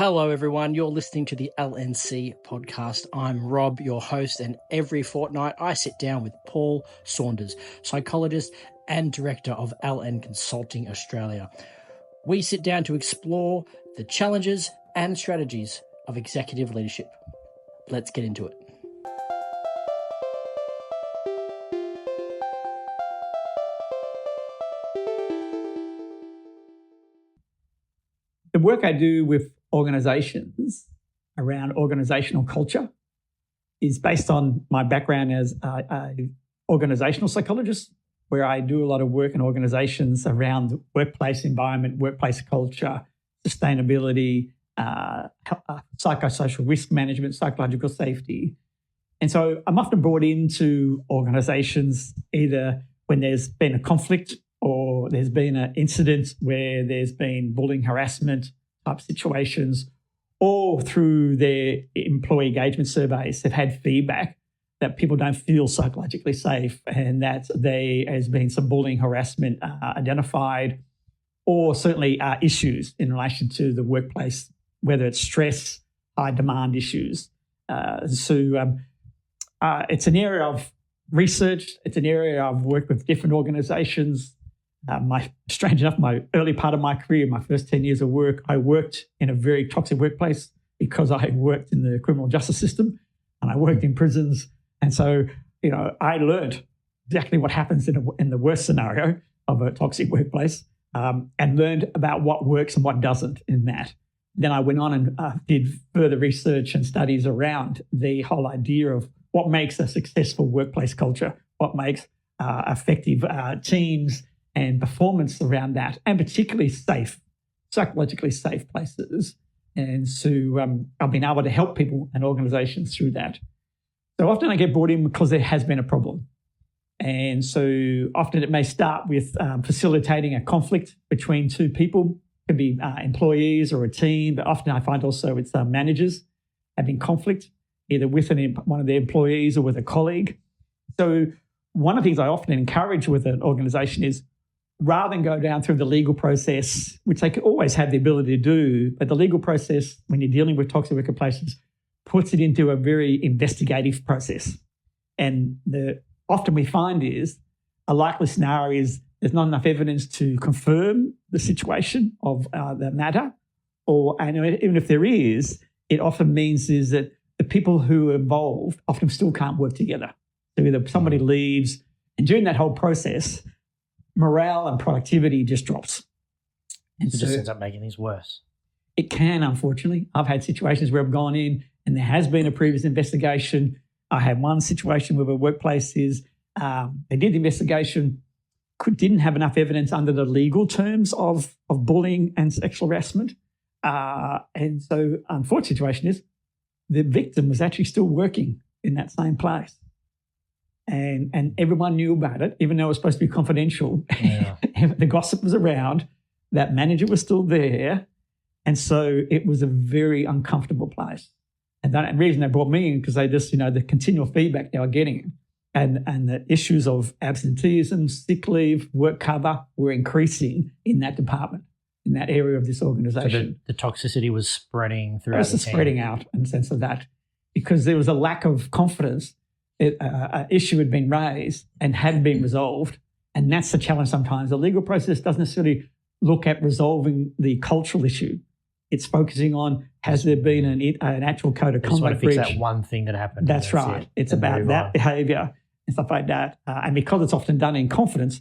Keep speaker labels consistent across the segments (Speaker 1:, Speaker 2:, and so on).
Speaker 1: Hello, everyone. You're listening to the LNC Podcast. I'm Rob, your host, and every fortnight I sit down with Paul Saunders, psychologist and director of LN Consulting Australia. We sit down to explore the challenges and strategies of executive leadership. Let's get into it.
Speaker 2: The work I do with organizations around organizational culture is based on my background as an organizational psychologist, where I do a lot of work in organizations around workplace environment, workplace culture, sustainability, psychosocial risk management, psychological safety. And so I'm often brought into organizations either when there's been a conflict or there's been an incident where there's been bullying, harassment type situations, or through their employee engagement surveys, they've had feedback that people don't feel psychologically safe and that there has been some bullying, harassment identified, or certainly issues in relation to the workplace, whether it's stress, high demand issues. It's an area of research. It's an area I've worked with different organizations. Strange enough, my early part of my career, my first 10 years of work, I worked in a very toxic workplace because I worked in the criminal justice system and I worked in prisons. And so, I learned exactly what happens in the worst scenario of a toxic workplace and learned about what works and what doesn't in that. Then I went on and did further research and studies around the whole idea of what makes a successful workplace culture, what makes effective teams, and performance around that, and particularly safe, psychologically safe places. And so I've been able to help people and organizations through that. So often I get brought in because there has been a problem. And so often it may start with facilitating a conflict between two people. It can be employees or a team, but often I find also it's managers having conflict, either with one of their employees or with a colleague. So one of the things I often encourage with an organization is, rather than go down through the legal process, which they could always have the ability to do, but the legal process, when you're dealing with toxic workplaces, puts it into a very investigative process. And often we find is a likely scenario is there's not enough evidence to confirm the situation of the matter, and even if there is, it often means is that the people who are involved often still can't work together. So either somebody leaves, and during that whole process, morale and productivity just drops.
Speaker 1: And it just ends up making things worse.
Speaker 2: It can, unfortunately. I've had situations where I've gone in and there has been a previous investigation. I had one situation where a workplace is, they did the investigation, didn't have enough evidence under the legal terms of bullying and sexual harassment. And so unfortunate situation is the victim was actually still working in that same place. And everyone knew about it, even though it was supposed to be confidential. Yeah. The gossip was around, that manager was still there. And so it was a very uncomfortable place. And the reason they brought me in, because they just, the continual feedback they were getting and the issues of absenteeism, sick leave, work cover were increasing in that department, in that area of this organisation.
Speaker 1: So the toxicity was spreading throughout the team.
Speaker 2: Spreading out in the sense of that, because there was a lack of confidence. An issue had been raised and hadn't been resolved. And that's the challenge sometimes. The legal process doesn't necessarily look at resolving the cultural issue. It's focusing on, has there been an actual code of conduct breach?
Speaker 1: Fix that one thing that happened.
Speaker 2: That's right. It's about that behaviour and stuff like that. And because it's often done in confidence,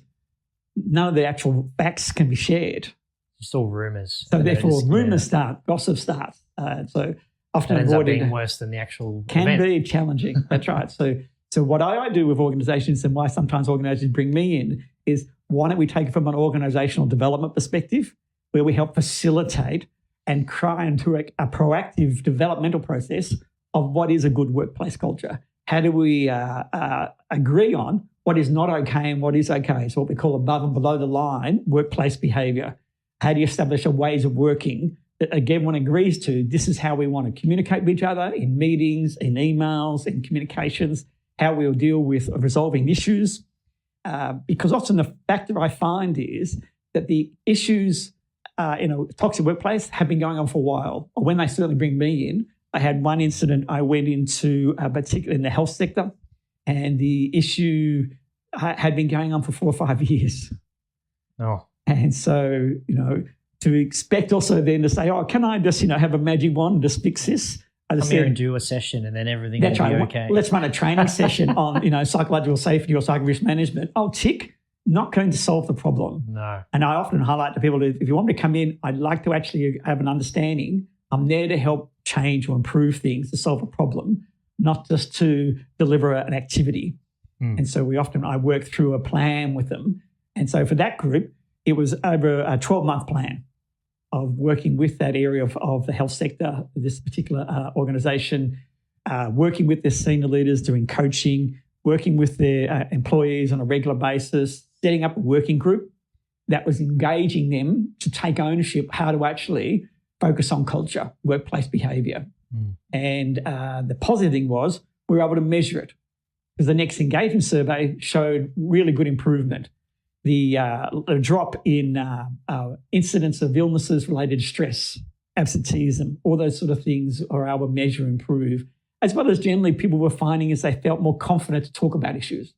Speaker 2: none of the actual facts can be shared.
Speaker 1: Just all rumours.
Speaker 2: So therefore, rumours start, gossip starts. So often
Speaker 1: it ends up being worse than the actual
Speaker 2: can
Speaker 1: event.
Speaker 2: Be challenging. That's right. So what I do with organisations, and why sometimes organisations bring me in, is why don't we take it from an organisational development perspective, where we help facilitate and try and direct a proactive developmental process of what is a good workplace culture. How do we agree on what is not okay and what is okay? So what we call above and below the line workplace behaviour. How do you establish a ways of working that everyone agrees to? This is how we want to communicate with each other in meetings, in emails, in communications, how we'll deal with resolving issues. Because often the factor I find is that the issues in a toxic workplace have been going on for a while. Or when they certainly bring me in, I had one incident I went into, particularly in the health sector, and the issue had been going on for 4 or 5 years.
Speaker 1: Oh.
Speaker 2: And so, to expect also then to say, oh, can I just, have a magic wand and just fix this? I just
Speaker 1: come here and do a session and then everything will be okay.
Speaker 2: Let's run a training session on, psychological safety or psycho risk management. Oh, tick, not going to solve the problem.
Speaker 1: No.
Speaker 2: And I often highlight to people that if you want me to come in, I'd like to actually have an understanding. I'm there to help change or improve things, to solve a problem, not just to deliver an activity. And so I work through a plan with them. And so for that group, it was over a 12-month plan of working with that area of the health sector, this particular organisation, working with their senior leaders, doing coaching, working with their employees on a regular basis, setting up a working group that was engaging them to take ownership, how to actually focus on culture, workplace behaviour. And the positive thing was we were able to measure it, because the next engagement survey showed really good improvement. The drop in incidents of illnesses related to stress, absenteeism, all those sort of things are able to measure and improve, as well as generally people were finding as they felt more confident to talk about issues.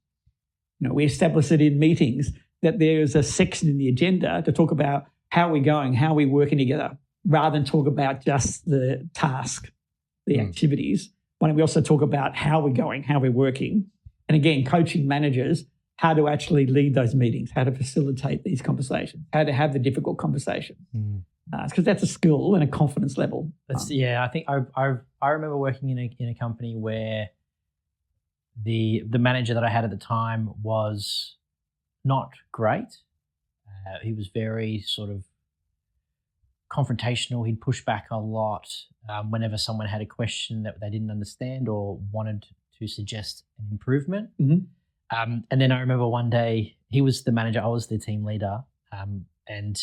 Speaker 2: We established it in meetings that there's a section in the agenda to talk about how we're going, how we're working together, rather than talk about just the task, the activities. Why don't we also talk about how we're going, how we're working? And again, coaching managers how to actually lead those meetings, how to facilitate these conversations, how to have the difficult conversations. Because that's a skill and a confidence level.
Speaker 1: I think I remember working in a company where the manager that I had at the time was not great. He was very sort of confrontational. He'd push back a lot whenever someone had a question that they didn't understand or wanted to suggest an improvement. And then I remember one day he was the manager, I was the team leader, and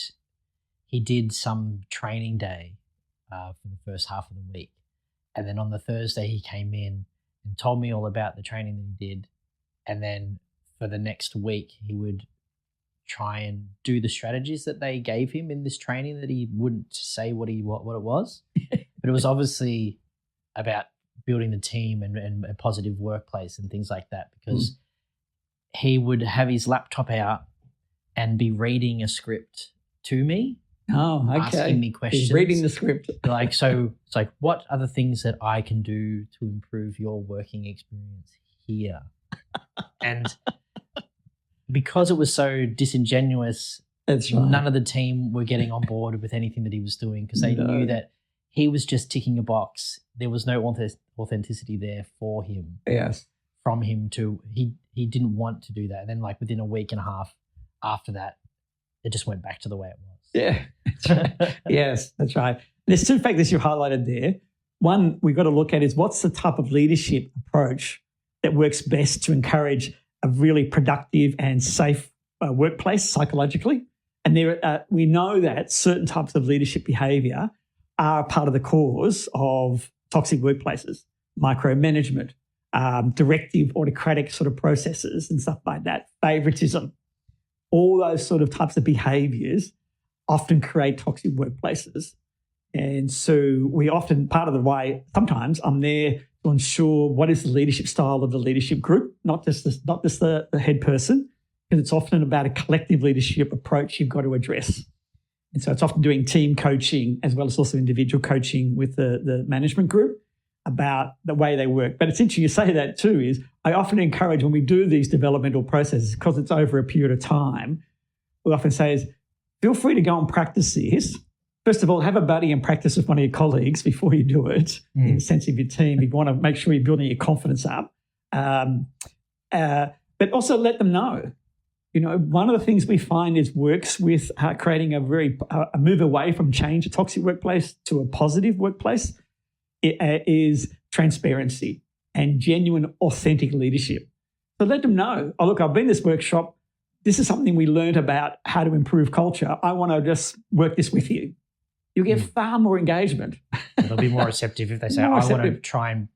Speaker 1: he did some training day for the first half of the week. And then on the Thursday he came in and told me all about the training that he did. And then for the next week he would try and do the strategies that they gave him in this training that he wouldn't say what it was. But it was obviously about building the team and a positive workplace and things like that, because he would have his laptop out and be reading a script to me.
Speaker 2: Oh, okay.
Speaker 1: Asking me questions.
Speaker 2: He's reading the script.
Speaker 1: So it's like, what are the things that I can do to improve your working experience here? And because it was so disingenuous,
Speaker 2: that's right,
Speaker 1: none of the team were getting on board with anything that he was doing, because they knew that he was just ticking a box. There was no authenticity there for him.
Speaker 2: Yes.
Speaker 1: From him to he didn't want to do that. And then like within a week and a half after that, it just went back to the way it was.
Speaker 2: Yeah, that's right. Yes, that's right. There's two factors you highlighted there. One we've got to look at is what's the type of leadership approach that works best to encourage a really productive and safe workplace psychologically. And we know that certain types of leadership behaviour are part of the cause of toxic workplaces, micromanagement, directive, autocratic sort of processes and stuff like that, favoritism. All those sort of types of behaviours often create toxic workplaces. And so we often, part of the way, sometimes I'm there to ensure what is the leadership style of the leadership group, not just the head person, because it's often about a collective leadership approach you've got to address. And so it's often doing team coaching as well as also individual coaching with the management group about the way they work. But it's interesting you say that too, is I often encourage when we do these developmental processes, because it's over a period of time, we often say is feel free to go and practice this. First of all, have a buddy and practice with one of your colleagues before you do it in the sense of your team. You want to make sure you're building your confidence up. But also let them know. One of the things we find is works with creating a move away from change, a toxic workplace to a positive workplace, is transparency and genuine, authentic leadership. So let them know, oh, look, I've been to this workshop. This is something we learned about how to improve culture. I want to just work this with you. You'll get far more engagement.
Speaker 1: They'll be more receptive if they say, I want to try and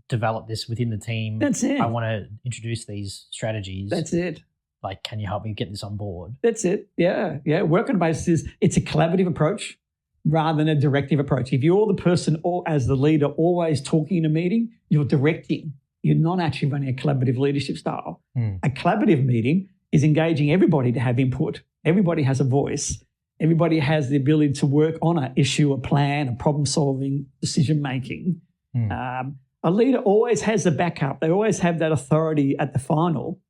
Speaker 1: develop this within the team.
Speaker 2: That's it.
Speaker 1: I want to introduce these strategies.
Speaker 2: That's it.
Speaker 1: like, can you help me get this on board?
Speaker 2: That's it. Yeah. Work on a basis it's a collaborative approach rather than a directive approach. If you're the person or as the leader always talking in a meeting, you're directing. You're not actually running a collaborative leadership style. A collaborative meeting is engaging everybody to have input. Everybody has a voice. Everybody has the ability to work on an issue, a plan, a problem-solving, decision-making. A leader always has the backup. They always have that authority at the final.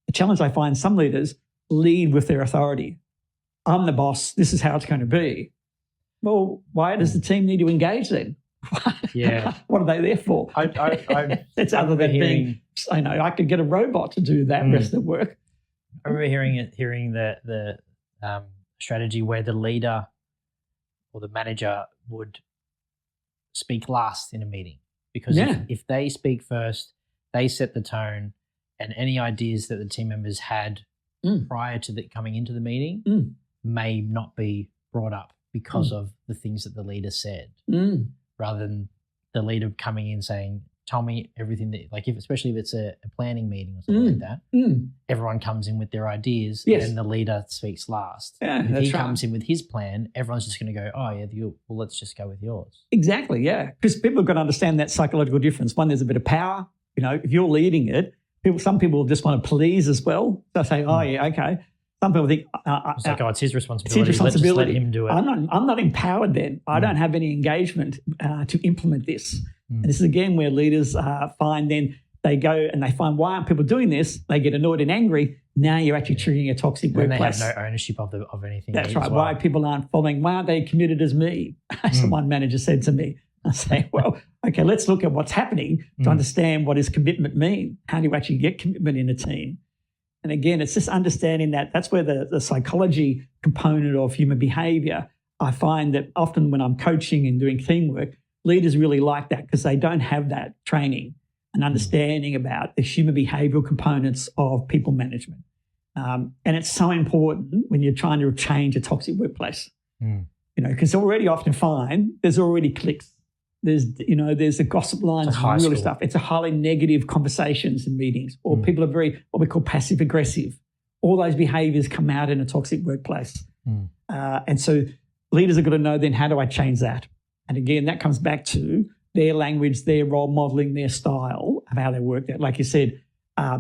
Speaker 2: The challenge I find some leaders lead with their authority. I'm the boss. This is how it's going to be. Well, why does the team need to engage then?
Speaker 1: Yeah.
Speaker 2: What are they there for? It's other than being, I could get a robot to do that rest of the work.
Speaker 1: I remember hearing the strategy where the leader or the manager would speak last in a meeting, because if they speak first, they set the tone, and any ideas that the team members had prior to coming into the meeting may not be brought up because of the things that the leader said, rather than the leader coming in saying, tell me everything that, like, especially if it's a planning meeting or something like that, everyone comes in with their ideas and the leader speaks last.
Speaker 2: Yeah,
Speaker 1: if he comes in with his plan, everyone's just going to go, oh, yeah, well, let's just go with yours.
Speaker 2: Exactly, yeah. Because people have got to understand that psychological difference. One, there's a bit of power. If you're leading it, some people just want to please as well. They'll say, oh, yeah, okay. Some people think
Speaker 1: it's like, it's his responsibility.
Speaker 2: It's his responsibility.
Speaker 1: Let's just let him do it.
Speaker 2: I'm not empowered then. I don't have any engagement to implement this. And this is again where leaders find then they go and they find, why aren't people doing this? They get annoyed and angry. Now you're actually triggering a toxic workplace.
Speaker 1: They have no ownership of anything.
Speaker 2: That's right. Why people aren't following? Why aren't they committed as me? As one manager said to me. I say, well, okay, let's look at what's happening to understand what does commitment mean. How do you actually get commitment in a team? And again, it's just understanding that's where the psychology component of human behavior, I find that often when I'm coaching and doing teamwork, leaders really like that because they don't have that training and understanding about the human behavioral components of people management. And it's so important when you're trying to change a toxic workplace, because already often find there's already cliques. There's the gossip lines, really stuff. It's a highly negative conversations in meetings, or people are very, what we call passive aggressive. All those behaviors come out in a toxic workplace. And so leaders are going to know then, how do I change that? And again, that comes back to their language, their role modeling, their style of how they work that. Like you said,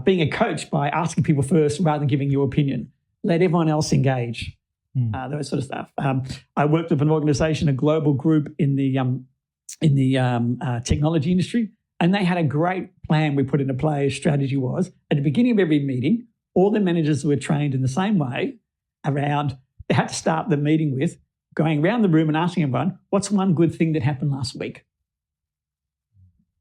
Speaker 2: being a coach by asking people first rather than giving your opinion. Let everyone else engage, those sort of stuff. I worked with an organization, a global group in the technology industry, and they had a great plan we put into play. Strategy was, at the beginning of every meeting, all the managers were trained in the same way around, they had to start the meeting with going around the room and asking everyone, what's one good thing that happened last week?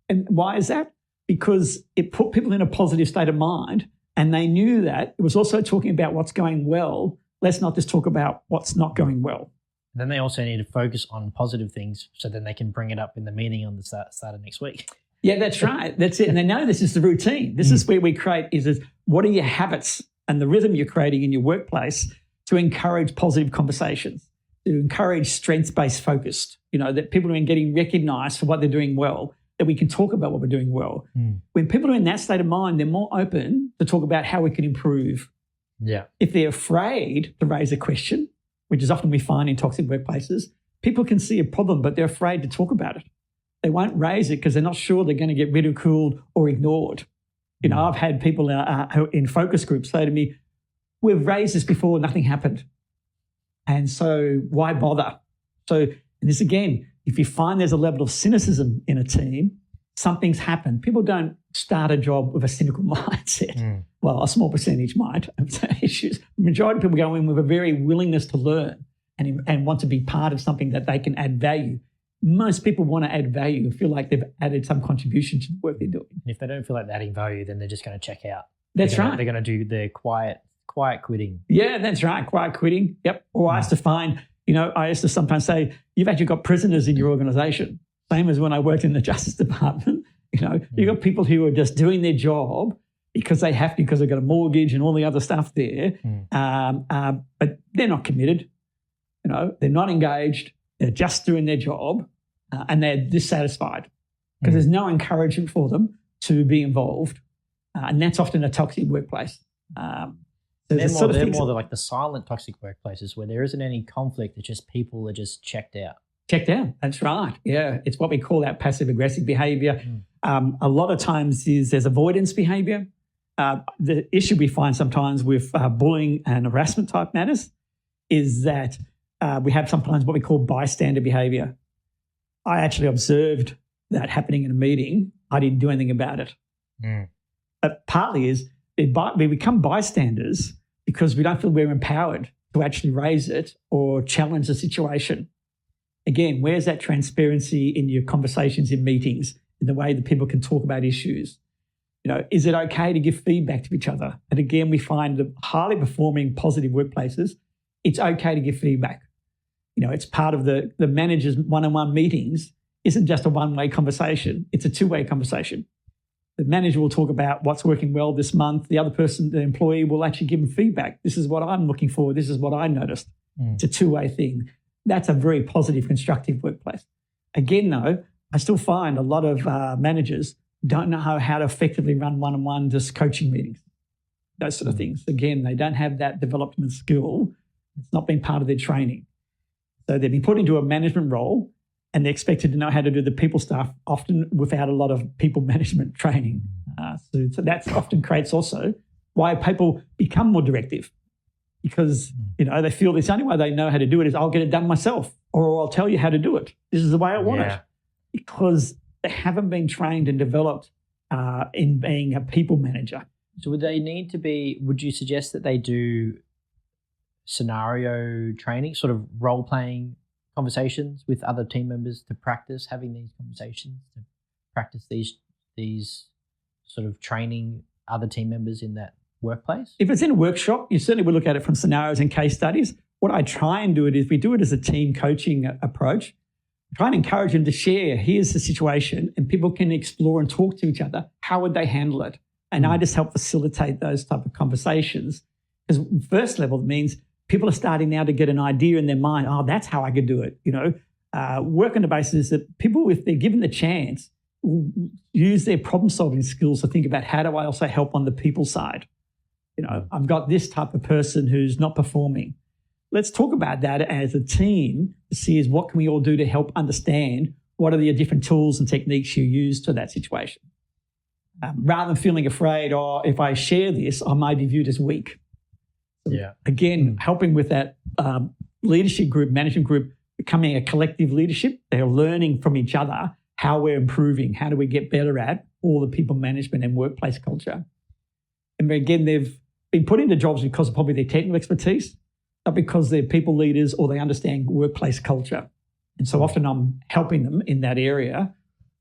Speaker 2: And why is that? Because it put people in a positive state of mind, and they knew that it was also talking about what's going well. Let's not just talk about what's not going well.
Speaker 1: Then they also need to focus on positive things so then they can bring it up in the meeting on the start of next week.
Speaker 2: Yeah, that's right. That's it. And they know this is the routine. This is where we create is what are your habits and the rhythm you're creating in your workplace to encourage positive conversations, to encourage strengths-based focused, that people are getting recognised for what they're doing well, that we can talk about what we're doing well. When people are in that state of mind, they're more open to talk about how we can improve.
Speaker 1: Yeah.
Speaker 2: If they're afraid to raise a question, which is often we find in toxic workplaces, people can see a problem, but they're afraid to talk about it. They won't raise it because they're not sure they're going to get ridiculed or ignored. I've had people in focus groups say to me, we've raised this before, nothing happened. And so why bother? So this again, if you find there's a level of cynicism in a team, something's happened. People don't start a job with a cynical mindset. Well, a small percentage might have issues. The majority of people go in with a very willingness to learn and want to be part of something that they can add value. Most people want to add value and feel like they've added some contribution to the work they're doing.
Speaker 1: And if they don't feel like they're adding value, then they're just going to check out.
Speaker 2: That's right.
Speaker 1: They're going to do their quiet quitting.
Speaker 2: Yeah, that's right. Quiet quitting. Yep. Or I used to find, I used to sometimes say, you've actually got prisoners in your organisation. Same as when I worked in the Justice Department. You've got people who are just doing their job because they have to, because they've got a mortgage and all the other stuff there. But they're not committed. They're not engaged. They're just doing their job and they're dissatisfied because there's no encouragement for them to be involved. And that's often a toxic workplace. So
Speaker 3: they're more like the silent toxic workplaces where there isn't any conflict. It's just people are just checked out.
Speaker 2: Checked out. That's right. Yeah. It's what we call that passive aggressive behavior. A lot of times there's avoidance behavior. The issue we find sometimes with bullying and harassment type matters is that we have sometimes what we call bystander behavior. I actually observed that happening in a meeting. I didn't do anything about it. But partly is we become bystanders because we don't feel we're empowered to actually raise it or challenge the situation. Again, where's that transparency in your conversations in meetings, in the way that people can talk about issues? Is it okay to give feedback to each other? And again, we find the highly performing positive workplaces, it's okay to give feedback. It's part of the manager's one-on-one meetings isn't just a one-way conversation. It's a two-way conversation. The manager will talk about what's working well this month. The other person, the employee, will actually give them feedback. This is what I'm looking for. This is what I noticed. It's a two-way thing. That's a very positive, constructive workplace. Again, though, I still find a lot of managers don't know how to effectively run one-on-one just coaching meetings, those sort of things. Again, they don't have that development skill. It's not been part of their training. So they've been put into a management role and they're expected to know how to do the people stuff, often without a lot of people management training. So that often creates also why people become more directive, because they feel the only way they know how to do it is I'll get it done myself, or I'll tell you how to do it. This is the way I want it, because they haven't been trained and developed in being a people manager.
Speaker 3: So would you suggest that they do scenario training, sort of role-playing conversations with other team members to practice having these conversations, to practice these sort of training other team members in that workplace?
Speaker 2: If it's in a workshop, you certainly would look at it from scenarios and case studies. What I try and do it is we do it as a team coaching approach. Try and encourage them to share, here's the situation, and people can explore and talk to each other. How would they handle it? And I just help facilitate those type of conversations. Because first level means people are starting now to get an idea in their mind, oh, that's how I could do it. Work on the basis that people, if they're given the chance, will use their problem-solving skills to think about how do I also help on the people side. I've got this type of person who's not performing. Let's talk about that as a team to see is what can we all do to help understand what are the different tools and techniques you use to that situation. Rather than feeling afraid, if I share this, I might be viewed as weak. So again, helping with that leadership group, management group, becoming a collective leadership. They're learning from each other how we're improving, how do we get better at all the people management and workplace culture. And again, they've been put into jobs because of probably their technical expertise, not because they're people leaders or they understand workplace culture. And so often I'm helping them in that area.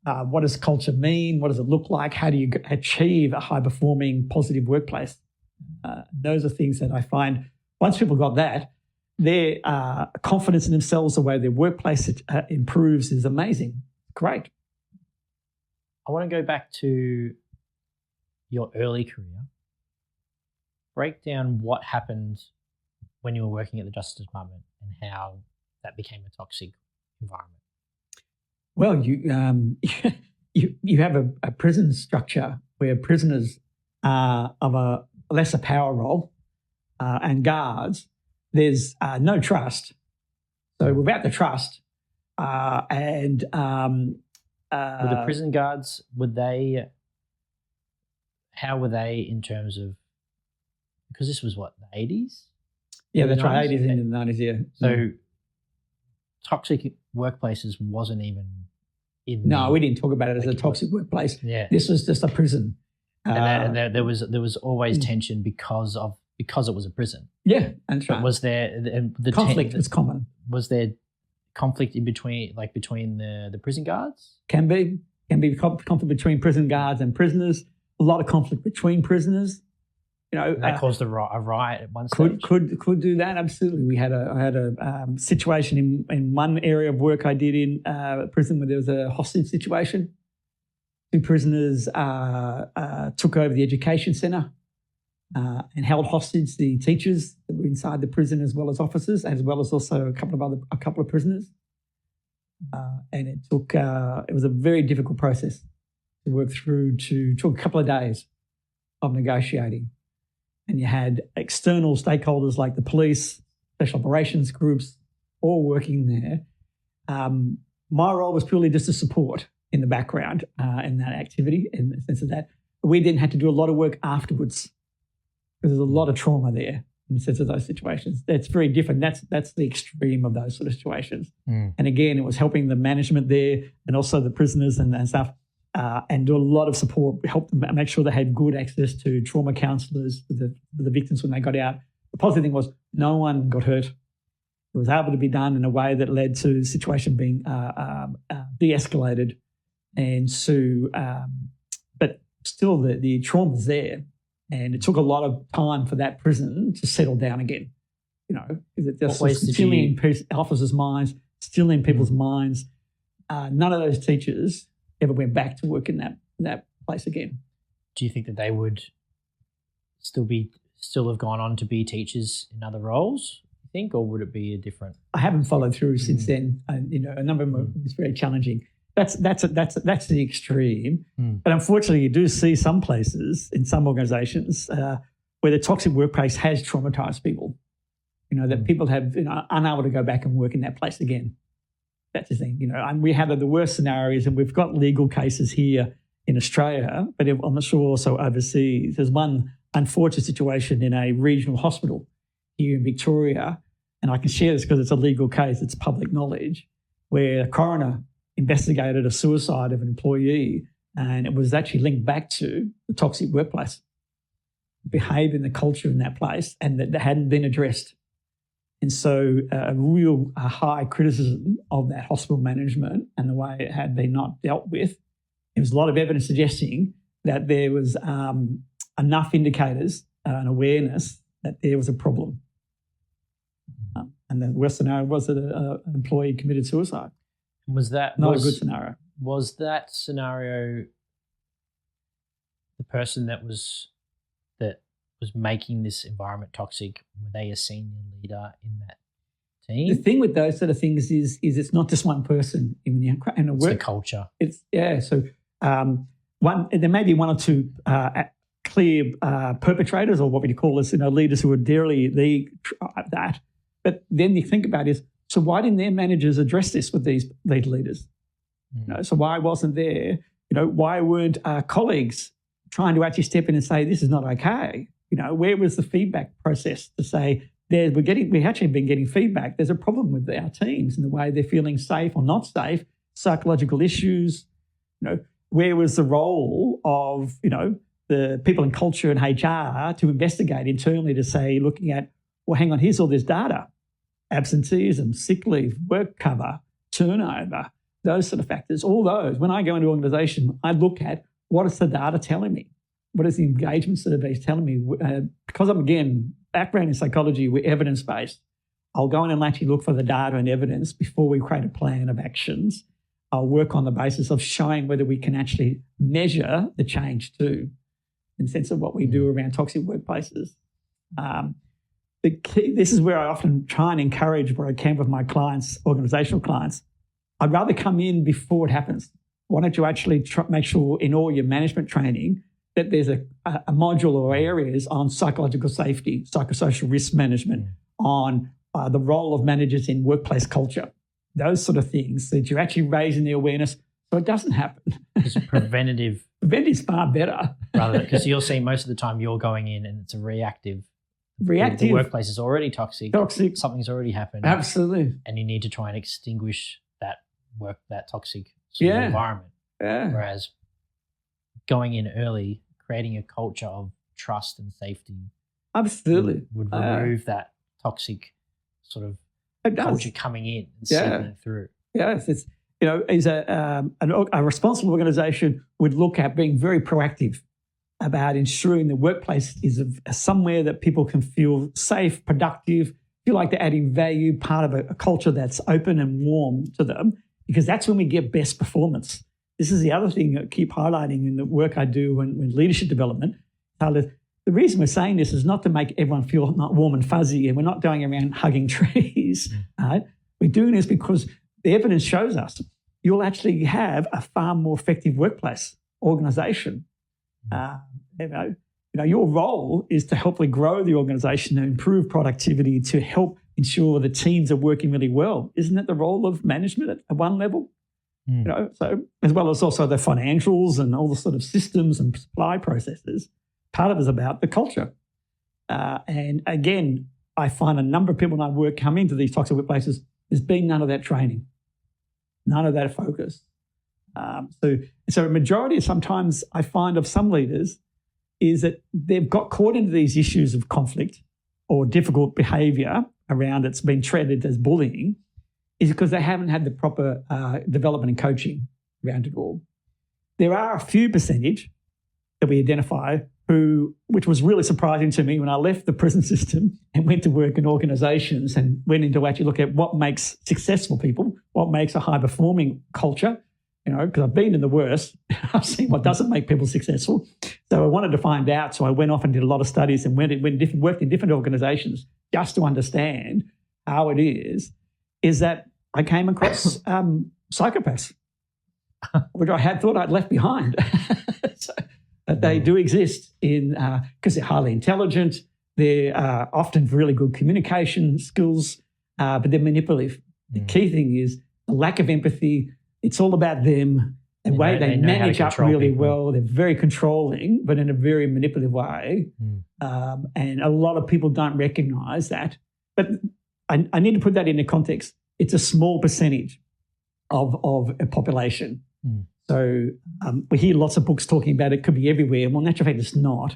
Speaker 2: What does culture mean? What does it look like? How do you achieve a high-performing, positive workplace? Those are things that I find once people got that, their confidence in themselves, the way their workplace improves is amazing. Great.
Speaker 3: I want to go back to your early career. Break down what happened when you were working at the Justice Department and how that became a toxic environment.
Speaker 2: Well, you have a prison structure where prisoners are of a lesser power role and guards. There's no trust. So without the trust
Speaker 3: Were the prison guards, how were they in terms of, because this was what, the 80s?
Speaker 2: Yeah, that's right, 80s into the 90s, yeah.
Speaker 3: So toxic workplaces wasn't even in
Speaker 2: No, we didn't talk about it as a toxic workplace.
Speaker 3: Yeah.
Speaker 2: This was just a prison.
Speaker 3: And there was always tension because it was a prison.
Speaker 2: Yeah, that's right.
Speaker 3: But was there the
Speaker 2: conflict was common?
Speaker 3: Was there conflict in between, like between the prison guards?
Speaker 2: Can be conflict between prison guards and prisoners. A lot of conflict between prisoners.
Speaker 3: That caused a riot at one stage.
Speaker 2: Could do that, absolutely. I had a situation in one area of work I did in prison where there was a hostage situation. 2 prisoners took over the education centre and held hostage the teachers that were inside the prison, as well as officers, as well as also a couple of prisoners. And it was a very difficult process to work through. Took a couple of days of negotiating. and you had external stakeholders like the police, special operations groups, all working there. My role was purely just to support in the background in that activity, in the sense of that. We then had to do a lot of work afterwards because there's a lot of trauma there in the sense of those situations. That's very different. That's the extreme of those sort of situations. And again, it was helping the management there and also the prisoners and stuff, and do a lot of support, help them make sure they had good access to trauma counsellors for the victims when they got out. The positive thing was no one got hurt. It was able to be done in a way that led to the situation being de-escalated. And so, but still the trauma's there. And it took a lot of time for that prison to settle down again. Because it just was still in officers' minds, still in people's minds. None of those teachers ever went back to work in that place again.
Speaker 3: Do you think that they would still have gone on to be teachers in other roles, you think, or would it be a different?
Speaker 2: I haven't followed through since then. A number of them it's very challenging. That's the extreme. But unfortunately, you do see some places in some organisations where the toxic workplace has traumatised people. That people have unable to go back and work in that place again. That's the thing. And we have the worst scenarios, and we've got legal cases here in Australia, but I'm not sure also overseas. There's one unfortunate situation in a regional hospital here in Victoria, and I can share this because it's a legal case. It's public knowledge, where a coroner investigated a suicide of an employee, and it was actually linked back to the toxic workplace behaviour and the culture in that place, and that hadn't been addressed. And so a real high criticism of that hospital management and the way it had been not dealt with. There was a lot of evidence suggesting that there was enough indicators and awareness that there was a problem. And the worst scenario was that an employee committed suicide.
Speaker 3: Was that
Speaker 2: not a good scenario?
Speaker 3: Was that scenario the person that was making this environment toxic? Were they a senior leader in that team?
Speaker 2: The thing with those sort of things is it's not just one person in a work.
Speaker 3: It's the culture.
Speaker 2: So there may be one or two clear perpetrators, or what we call as leaders who are dearly that. But then you think about is, so why didn't their managers address this with these leaders? So why wasn't there? Why weren't colleagues trying to actually step in and say this is not okay? Where was the feedback process to say we've actually been getting feedback. There's a problem with our teams and the way they're feeling safe or not safe, psychological issues. Where was the role of the people in culture and HR to investigate internally to say, looking at, well, hang on, here's all this data. Absenteeism, sick leave, work cover, turnover, those sort of factors, all those. When I go into an organisation, I look at what is the data telling me? What is the engagement surveys telling me? Because I'm, again, background in psychology, we're evidence-based. I'll go in and actually look for the data and evidence before we create a plan of actions. I'll work on the basis of showing whether we can actually measure the change too, in the sense of what we do around toxic workplaces. The key, this is where I often try and encourage, where I can with my clients, organisational clients. I'd rather come in before it happens. Why don't you actually make sure in all your management training that there's a module or areas on psychological safety, psychosocial risk management, on the role of managers in workplace culture, those sort of things, that you're actually raising the awareness so it doesn't happen.
Speaker 3: It's preventative.
Speaker 2: Preventative is far better.
Speaker 3: Because you'll see most of the time you're going in and it's a reactive. The workplace is already toxic. Something's already happened.
Speaker 2: Absolutely.
Speaker 3: And you need to try and extinguish that toxic sort of environment.
Speaker 2: Yeah.
Speaker 3: Whereas going in early, creating a culture of trust and safety,
Speaker 2: absolutely,
Speaker 3: would remove that toxic sort of culture coming in and seeping through.
Speaker 2: Yes, it's a responsible organisation would look at being very proactive about ensuring the workplace is somewhere that people can feel safe, productive, feel like they're adding value, part of a culture that's open and warm to them, because that's when we get best performance. This is the other thing I keep highlighting in the work I do in leadership development. The reason we're saying this is not to make everyone feel not warm and fuzzy, and we're not going around hugging trees. Right? We're doing this because the evidence shows us you'll actually have a far more effective workplace organisation. your role is to help grow the organization and improve productivity to help ensure the teams are working really well. Isn't that the role of management at one level? So as well as also the financials and all the sort of systems and supply processes, part of it is about the culture. And again, I find a number of people in our work come into these toxic workplaces, there's been none of that training, none of that focus. So a majority, sometimes I find of some leaders, is that they've got caught into these issues of conflict or difficult behaviour around it's been treated as bullying, is because they haven't had the proper development and coaching around it all. There are a few percentage that we identify which was really surprising to me when I left the prison system and went to work in organisations and went into actually look at what makes successful people, what makes a high-performing culture, because I've been in the worst. I've seen what doesn't make people successful. So I wanted to find out. So I went off and did a lot of studies and worked in different organisations just to understand how it is that I came across psychopaths, which I had thought I'd left behind. So, but they do exist because they're highly intelligent. They're often really good communication skills, but they're manipulative. The key thing is the lack of empathy. It's all about them. The way they manage up really well. They're very controlling, but in a very manipulative way. And a lot of people don't recognise that. But I need to put that into context. It's a small percentage of a population. So we hear lots of books talking about it could be everywhere. Well, in actual fact, it's not.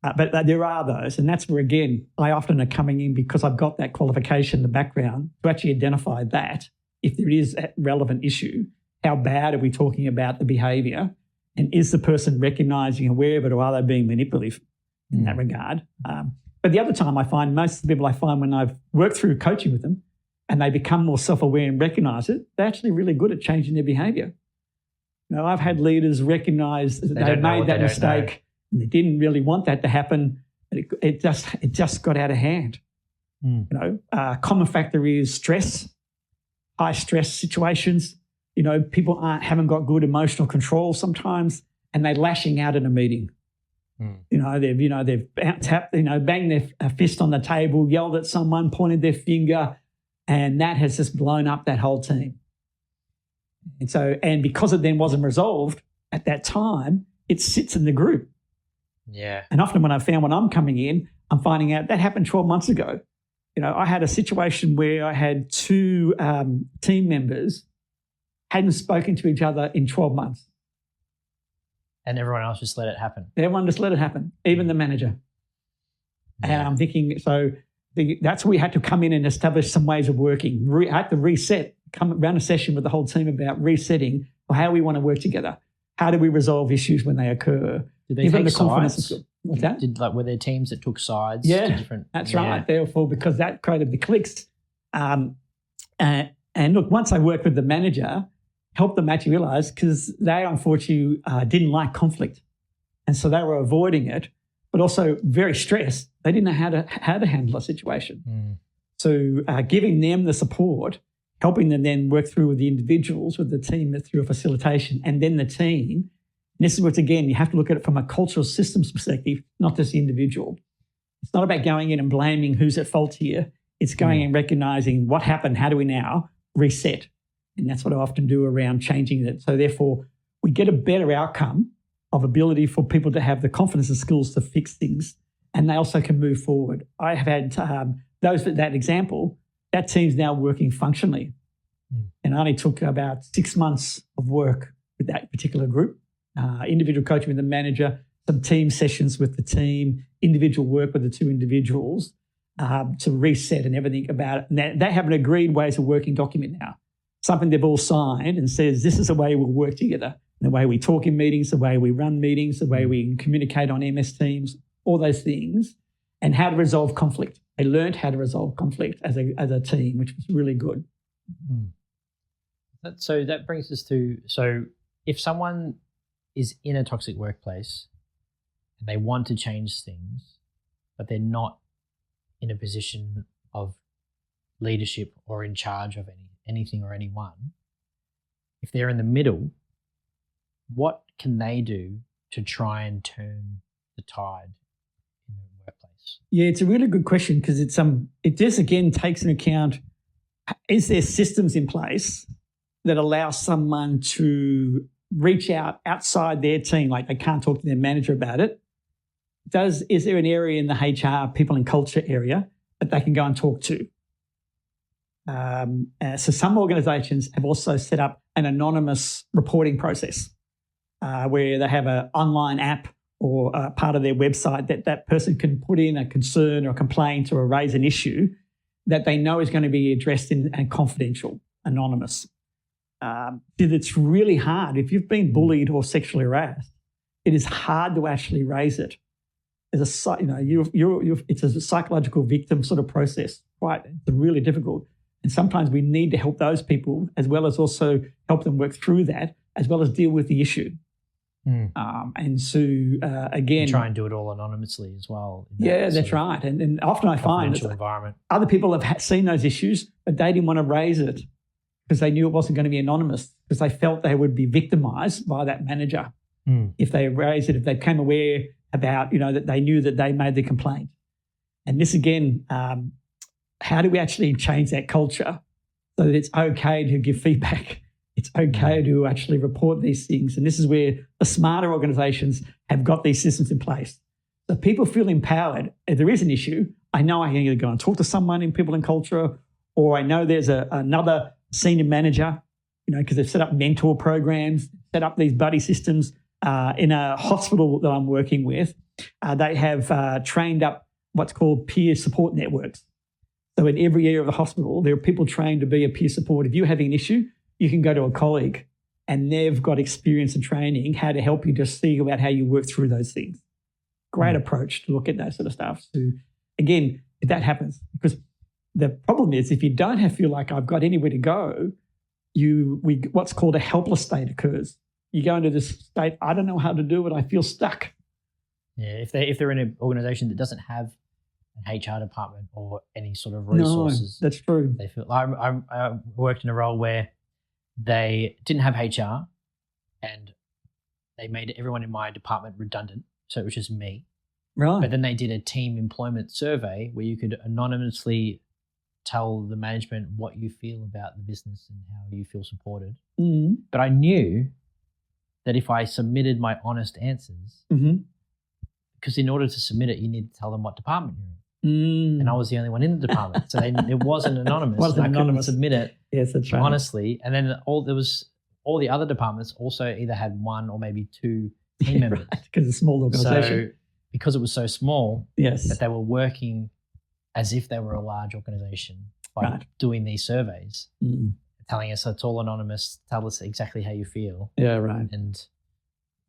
Speaker 2: But there are those. And that's where, again, I often are coming in because I've got that qualification, the background, to actually identify that if there is a relevant issue, how bad are we talking about the behaviour? And is the person recognising, aware of it, or are they being manipulative in that regard? But the other time I find most of the people I find when I've worked through coaching with them and they become more self-aware and recognise it, they're actually really good at changing their behaviour. I've had leaders recognise that they made that mistake and they didn't really want that to happen. It just got out of hand. Common factor is stress, high stress situations. People haven't got good emotional control sometimes, and they're lashing out in a meeting. They've tapped, banged their fist on the table, yelled at someone, pointed their finger, and that has just blown up that whole team. And because it then wasn't resolved at that time, it sits in the group.
Speaker 3: Yeah. And
Speaker 2: often when I'm coming in, I'm finding out that happened 12 months ago. I had a situation where I had two team members hadn't spoken to each other in 12 months.
Speaker 3: And everyone else just let it happen.
Speaker 2: Everyone just let it happen, even the manager. Yeah. And I'm thinking, that's where we had to come in and establish some ways of working. I had to reset, come around a session with the whole team about resetting how we want to work together. How do we resolve issues when they occur?
Speaker 3: Did they take sides?
Speaker 2: What's that?
Speaker 3: Were there teams that took sides?
Speaker 2: Yeah,
Speaker 3: to different,
Speaker 2: that's right. Therefore, because that created the cliques. And look, once I worked with the manager, helped them actually realise, because they unfortunately didn't like conflict. And so they were avoiding it, but also very stressed. They didn't know how to handle a situation. So giving them the support, helping them then work through with the individuals, with the team through a facilitation, and then the team. And this is what, again, you have to look at it from a cultural systems perspective, not just the individual. It's not about going in and blaming who's at fault here. It's going and recognising what happened, how do we now reset? And that's what I often do around changing it. So therefore, we get a better outcome of ability for people to have the confidence and skills to fix things, and they also can move forward. I have had those with that example, that team's now working functionally. And I only took about 6 months of work with that particular group, individual coaching with the manager, some team sessions with the team, individual work with the two individuals to reset and everything about it. And they have an agreed ways of working document now, something they've all signed and says this is the way we'll work together, the way we talk in meetings, the way we run meetings, the way we communicate on MS Teams, all those things, and how to resolve conflict. They learned how to resolve conflict as a team, which was really good.
Speaker 3: So that brings us to, if someone is in a toxic workplace and they want to change things, but they're not in a position of leadership or in charge of anything or anyone, if they're in the middle, what can they do to try and turn the tide
Speaker 2: Yeah, it's a really good question because it just again takes into account, is there systems in place that allow someone to reach out outside their team, like they can't talk to their manager about it? Is there an area in the HR people and culture area that they can go and talk to? So some organisations have also set up an anonymous reporting process where they have an online app or a part of their website that person can put in a concern or a complaint or raise an issue that they know is going to be addressed and confidential, anonymous. It's really hard. If you've been bullied or sexually harassed, it is hard to actually raise it. It's a psychological victim sort of process. It's really difficult. And sometimes we need to help those people as well as also help them work through that as well as deal with the issue. And so, again...
Speaker 3: try and do it all anonymously as well.
Speaker 2: That's right. And often I find
Speaker 3: environment.
Speaker 2: Other people have seen those issues, but they didn't want to raise it because they knew it wasn't going to be anonymous because they felt they would be victimised by that manager if they raised it, if they became aware about, that they knew that they made the complaint. And this, again, how do we actually change that culture so that it's okay to give feedback? It's okay to actually report these things. And this is where the smarter organisations have got these systems in place. So people feel empowered. If there is an issue, I know I can either go and talk to someone in people and culture, or I know there's another senior manager, because they've set up mentor programs, set up these buddy systems. In a hospital that I'm working with, they have trained up what's called peer support networks. So in every area of the hospital, there are people trained to be a peer support. If you're having an issue, you can go to a colleague and they've got experience and training how to help you just see about how you work through those things. Great approach to look at that sort of stuff. So again, if that happens, because the problem is if you don't feel like I've got anywhere to go, what's called a helpless state occurs. You go into this state, I don't know how to do it, I feel stuck.
Speaker 3: Yeah, if they're in an organisation that doesn't have an HR department or any sort of resources.
Speaker 2: No, that's true.
Speaker 3: They feel. I worked in a role where they didn't have HR and they made everyone in my department redundant, so it was just me.
Speaker 2: Right.
Speaker 3: But then they did a team employment survey where you could anonymously tell the management what you feel about the business and how you feel supported.
Speaker 2: Mm-hmm.
Speaker 3: But I knew that if I submitted my honest answers, because in order to submit it, you need to tell them what department you're in. And I was the only one in the department. So it wasn't anonymous. I couldn't submit it honestly. And then all the other departments also either had one or maybe two team members.
Speaker 2: Because it's a small organisation.
Speaker 3: So because it was so small,
Speaker 2: yes,
Speaker 3: that they were working as if they were a large organisation by doing these surveys. Telling us it's all anonymous, tell us exactly how you feel.
Speaker 2: Yeah, right.
Speaker 3: And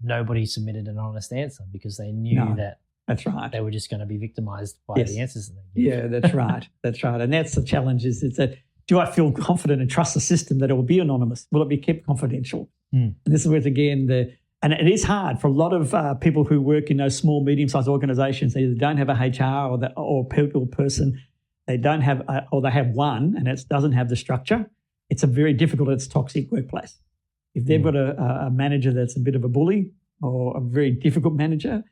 Speaker 3: nobody submitted an honest answer because they knew that
Speaker 2: that's right.
Speaker 3: They were just going to be victimised by the answers that they give.
Speaker 2: Yeah, that's right. That's right. And that's the challenge is that do I feel confident and trust the system that it will be anonymous? Will it be kept confidential? And this is where, again, and it is hard for a lot of people who work in those small, medium-sized organisations. They either don't have a HR or people person. They don't have, or they have one and it doesn't have the structure. It's a very difficult, it's toxic workplace. If they've got a manager that's a bit of a bully or a very difficult manager,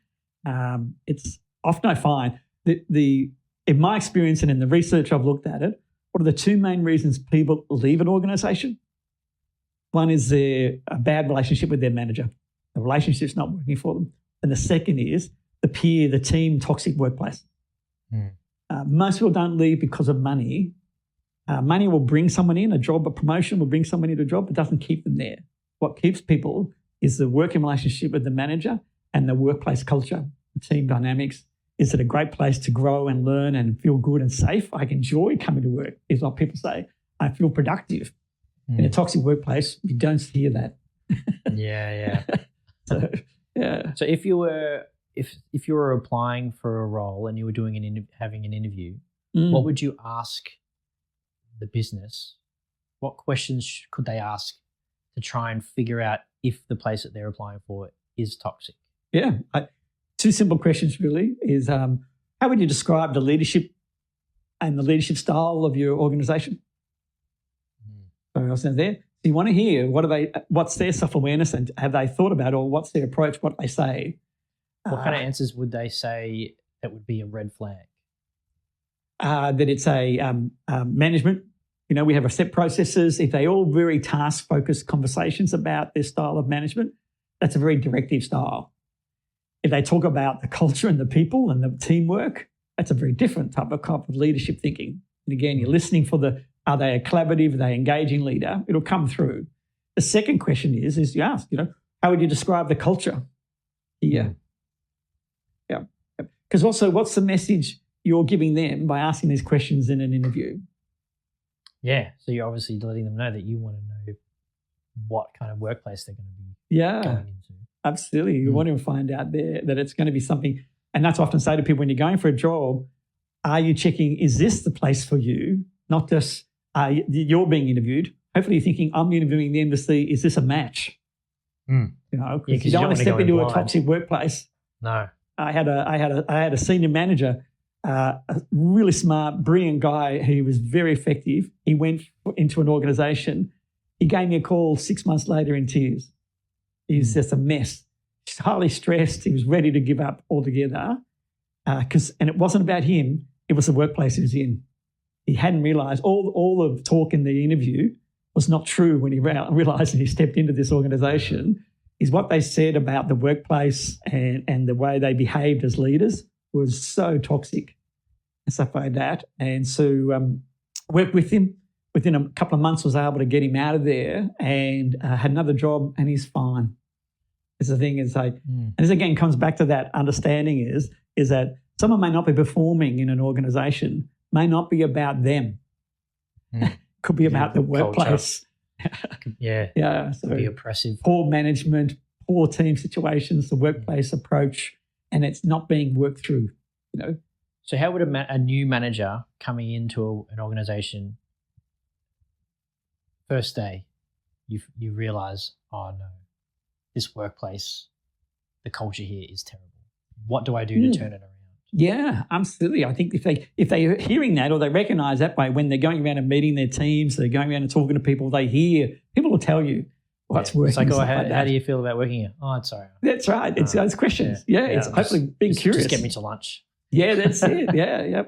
Speaker 2: it's often I find that in my experience and in the research I've looked at it, what are the two main reasons people leave an organisation? One is a bad relationship with their manager. The relationship's not working for them. And the second is the team toxic workplace. Most people don't leave because of money. Money will bring someone in, a job, a promotion will bring someone into a job, but doesn't keep them there. What keeps people is the working relationship with the manager and the workplace culture, the team dynamics. Is it a great place to grow and learn and feel good and safe? I enjoy coming to work, is what people say. I feel productive. In a toxic workplace, you don't hear that.
Speaker 3: Yeah.
Speaker 2: So
Speaker 3: if you were applying for a role and you were doing having an interview, what would you ask the business? What questions could they ask to try and figure out if the place that they're applying for is toxic?
Speaker 2: Yeah. Two simple questions really is how would you describe the leadership and the leadership style of your organisation? So I was there. So you want to hear what's their self-awareness and have they thought about or what's their approach, what they say?
Speaker 3: What kind of answers would they say that would be a red flag?
Speaker 2: That it's a management. We have a set processes. If they all very task-focused conversations about their style of management, that's a very directive style. If they talk about the culture and the people and the teamwork, that's a very different type of leadership thinking. And again, you're listening for are they a collaborative, are they an engaging leader? It'll come through. The second question is you ask, how would you describe the culture here? Yeah. Because also, what's the message you're giving them by asking these questions in an interview?
Speaker 3: Yeah. So you're obviously letting them know that you want to know what kind of workplace they're going to be going into.
Speaker 2: Absolutely. You want to find out there that it's going to be something. And that's often say to people when you're going for a job, are you checking, is this the place for you? Not just you're being interviewed. Hopefully you're thinking, I'm interviewing them to see, is this a match? Because you don't want to step into a toxic workplace.
Speaker 3: No.
Speaker 2: I had a senior manager, a really smart, brilliant guy who was very effective. He went into an organisation. He gave me a call 6 months later in tears. He was just a mess. He's highly stressed. He was ready to give up altogether. And it wasn't about him. It was the workplace he was in. He hadn't realised all the talk in the interview was not true when he realised that he stepped into this organisation. Is what they said about the workplace and the way they behaved as leaders was so toxic and stuff like that. And so worked with him. Within a couple of months, was able to get him out of there and had another job, and he's fine. It's the thing is like, and this again comes back to that understanding is that someone may not be performing in an organisation, may not be about them. Could be about the workplace.
Speaker 3: Yeah.
Speaker 2: So
Speaker 3: be oppressive.
Speaker 2: Poor management, poor team situations, the workplace approach, and it's not being worked through.
Speaker 3: So how would a new manager coming into an organisation, first day, you realise, oh no, this workplace, the culture here is terrible. What do I do to turn it around?
Speaker 2: Yeah, absolutely. I think if they're hearing that or they recognise that way when they're going around and meeting their teams, they're going around and talking to people, people will tell you what's working.
Speaker 3: It's like, how do you feel about working here? Oh, it's all right.
Speaker 2: That's right. It's those questions. It's hopefully being curious.
Speaker 3: Just get me to lunch.
Speaker 2: Yeah, that's it. Yeah.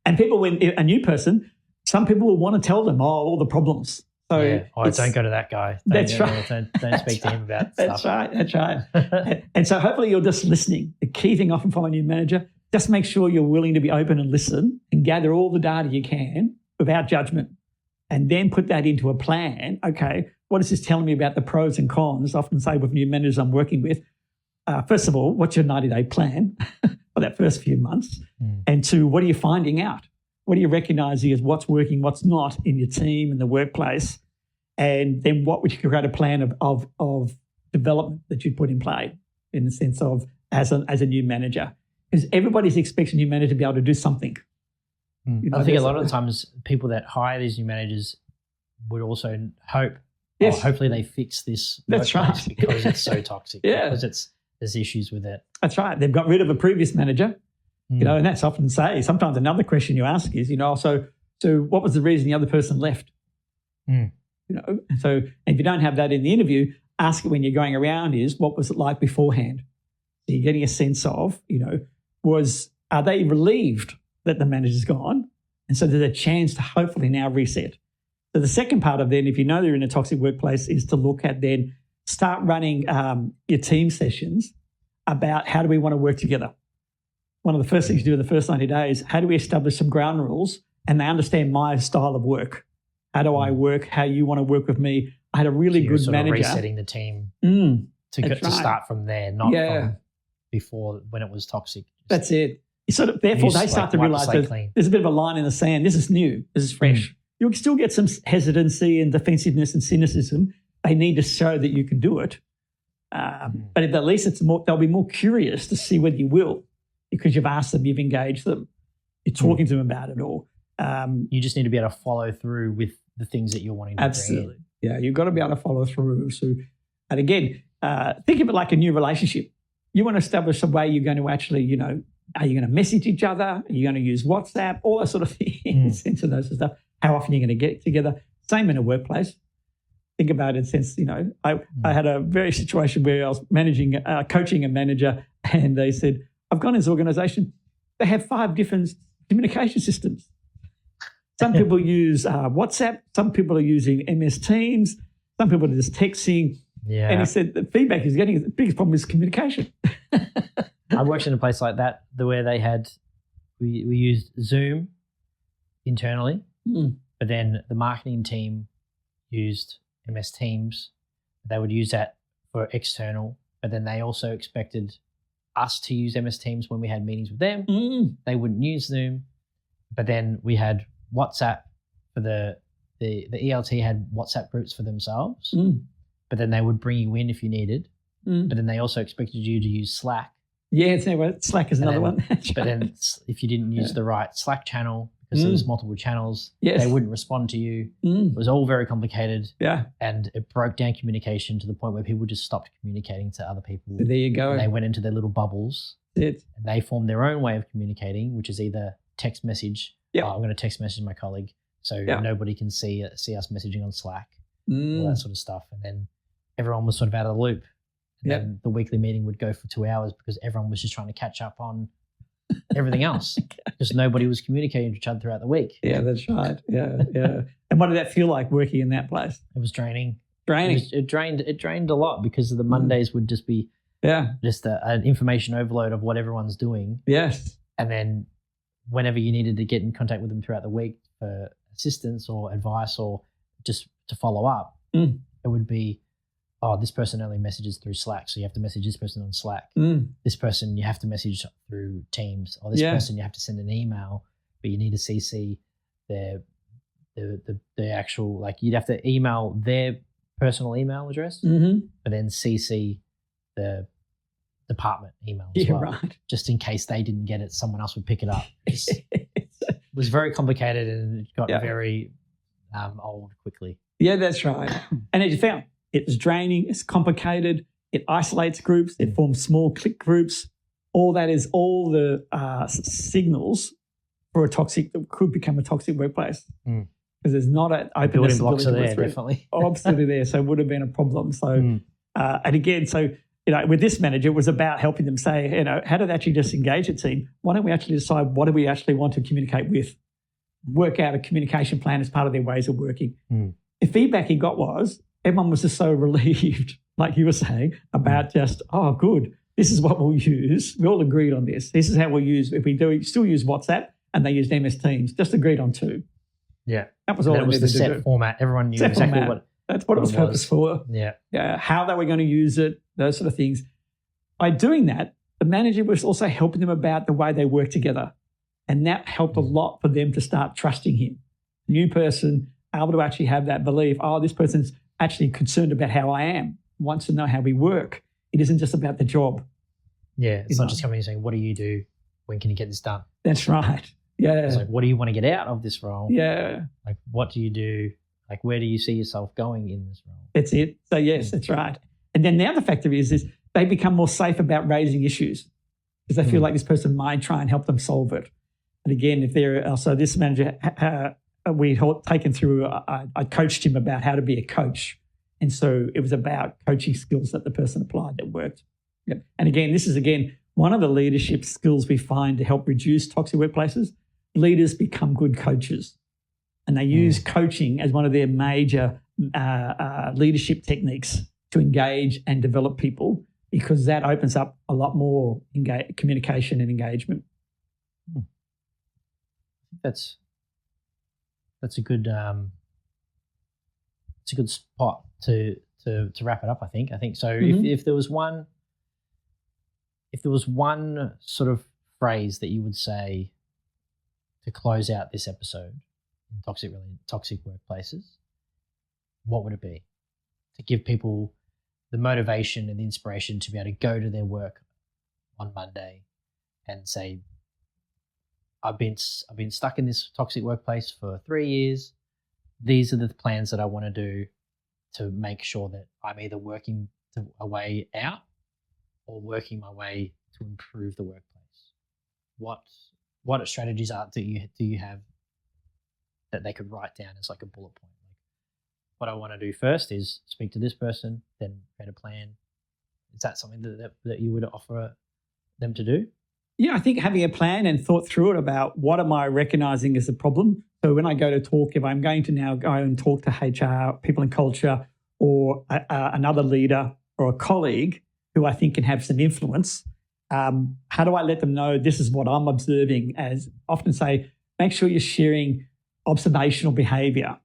Speaker 2: And people, when a new person, some people will want to tell them, all the problems. So
Speaker 3: don't go to that guy. Don't speak to him about stuff.
Speaker 2: That's right. And so hopefully you're just listening. The key thing often from a new manager, just make sure you're willing to be open and listen and gather all the data you can without judgment, and then put that into a plan. Okay, what is this telling me about the pros and cons? I often say with new managers I'm working with, first of all, what's your 90-day plan for that first few months? And two, what are you finding out? What are you recognising as what's working, what's not in your team and the workplace? And then what would you create a plan of development that you'd put in play in the sense of as a new manager? Because everybody's expecting a new manager to be able to do something.
Speaker 3: I think a lot of the times people that hire these new managers would also hope, hopefully they fix this workplace because it's so toxic, because there's issues with it.
Speaker 2: That's right. They've got rid of a previous manager. And that's often sometimes another question you ask is, so what was the reason the other person left? So if you don't have that in the interview, ask it when you're going around is, what was it like beforehand? So you're getting a sense of, are they relieved that the manager's gone? And so there's a chance to hopefully now reset. So the second part of then, if you know they're in a toxic workplace, is to look at then start running your team sessions about how do we want to work together. One of the first things you do in the first 90 days, how do we establish some ground rules and they understand my style of work? How do I work? How you want to work with me? I had a really good manager.
Speaker 3: Resetting the team to start from there, not from before when it was toxic.
Speaker 2: That's it. Therefore, they start to realise there's a bit of a line in the sand. This is new. This is fresh. You'll still get some hesitancy and defensiveness and cynicism. They need to show that you can do it. But at least they'll be more curious to see whether you will, because you've asked them, you've engaged them, you're talking to them about it all.
Speaker 3: You just need to be able to follow through with the things that you're wanting to
Speaker 2: absolutely. Bring in. Yeah, you've got to be able to follow through. So, and again, think of it like a new relationship. You want to establish a way you're going to actually, are you going to message each other? Are you going to use WhatsApp? All that sort of things into those stuff. How often are you going to get together? Same in a workplace. Think about it since, I had a very situation where I was coaching a manager and they said, I've gone to this organisation. they have 5 different communication systems. Some people use WhatsApp. Some people are using MS Teams. Some people are just texting.
Speaker 3: Yeah.
Speaker 2: And he said the feedback he's getting, the biggest problem is communication.
Speaker 3: I worked in a place like that where they had, we used Zoom internally, but then the marketing team used MS Teams. They would use that for external, but then they also expected us to use MS Teams when we had meetings with them. They wouldn't use Zoom, but then we had WhatsApp for the ELT had WhatsApp groups for themselves, but then they would bring you in if you needed, but then they also expected you to use Slack.
Speaker 2: Yeah, Slack is another one.
Speaker 3: But then if you didn't use the right Slack channel, because there was multiple channels, they wouldn't respond to you. It was all very complicated.
Speaker 2: Yeah.
Speaker 3: And it broke down communication to the point where people just stopped communicating to other people.
Speaker 2: So there you go.
Speaker 3: And they went into their little bubbles. And they formed their own way of communicating, which is either text message. I'm going to text message my colleague so nobody can see us messaging on Slack, all that sort of stuff. And then everyone was sort of out of the loop. And then the weekly meeting would go for 2 hours because everyone was just trying to catch up on everything else because nobody was communicating to each other throughout the week.
Speaker 2: Yeah, that's right. Yeah. And what did that feel like working in that place?
Speaker 3: It was draining. It drained a lot because the Mondays would just be just an information overload of what everyone's doing.
Speaker 2: Yes.
Speaker 3: And then whenever you needed to get in contact with them throughout the week for assistance or advice or just to follow up, it would be, this person only messages through Slack, so you have to message this person on Slack. This person you have to message through Teams, or this person you have to send an email, but you need to CC the actual, like you'd have to email their personal email address, but then CC the department email as well, right. Just in case they didn't get it, someone else would pick it up. It was very complicated and it got very old quickly.
Speaker 2: Yeah, that's right. And as you found, it's draining, it's complicated, it isolates groups, it forms small clique groups. All that is all the signals for a toxic, that could become a toxic workplace. Because there's not an openness.
Speaker 3: Building blocks are there, definitely.
Speaker 2: Absolutely there. So it would have been a problem. So, and again, so, with this manager, it was about helping them say, how do they actually just engage a team? Why don't we actually decide what do we actually want to communicate with? Work out a communication plan as part of their ways of working. The feedback he got was, everyone was just so relieved, like you were saying, about just, good, this is what we'll use. We all agreed on this. This is how we'll use, if we do still use WhatsApp and they used MS Teams, just agreed on 2.
Speaker 3: Yeah.
Speaker 2: That was all it
Speaker 3: was the set format. Everyone knew exactly what
Speaker 2: that's what it was purpose for.
Speaker 3: Yeah.
Speaker 2: How they were going to use it, those sort of things. By doing that, the manager was also helping them about the way they work together. And that helped a lot for them to start trusting him. New person, able to actually have that belief, this person's actually concerned about how I am, wants to know how we work. It isn't just about the job.
Speaker 3: Yeah, it's not just coming and saying, what do you do? When can you get this done?
Speaker 2: That's right. Yeah.
Speaker 3: It's like, what do you want to get out of this role?
Speaker 2: Yeah.
Speaker 3: Like, what do you do? Like, where do you see yourself going in this role?
Speaker 2: That's it. So, yes, that's right. And then the other factor is they become more safe about raising issues because they feel like this person might try and help them solve it. And again, if they're so this manager, we'd taken through, I coached him about how to be a coach. And so it was about coaching skills that the person applied that worked. Yep. And again, this is, one of the leadership skills we find to help reduce toxic workplaces. Leaders become good coaches. And they use coaching as one of their major leadership techniques to engage and develop people because that opens up a lot more communication and engagement.
Speaker 3: That's a good spot to wrap it up. I think so. If there was one sort of phrase that you would say to close out this episode in toxic workplaces, what would it be? To give people the motivation and the inspiration to be able to go to their work on Monday and say, I've been stuck in this toxic workplace for 3 years. These are the plans that I want to do to make sure that I'm either working a way out or working my way to improve the workplace. What strategies do you have that they could write down as like a bullet point? Like, what I want to do first is speak to this person, then create a plan. Is that something that you would offer them to do?
Speaker 2: Yeah, I think having a plan and thought through it about what am I recognizing as a problem. So when I go to talk, if I'm going to now go and talk to HR, people in culture, or another leader or a colleague who I think can have some influence, how do I let them know this is what I'm observing? As often say, make sure you're sharing observational behaviour.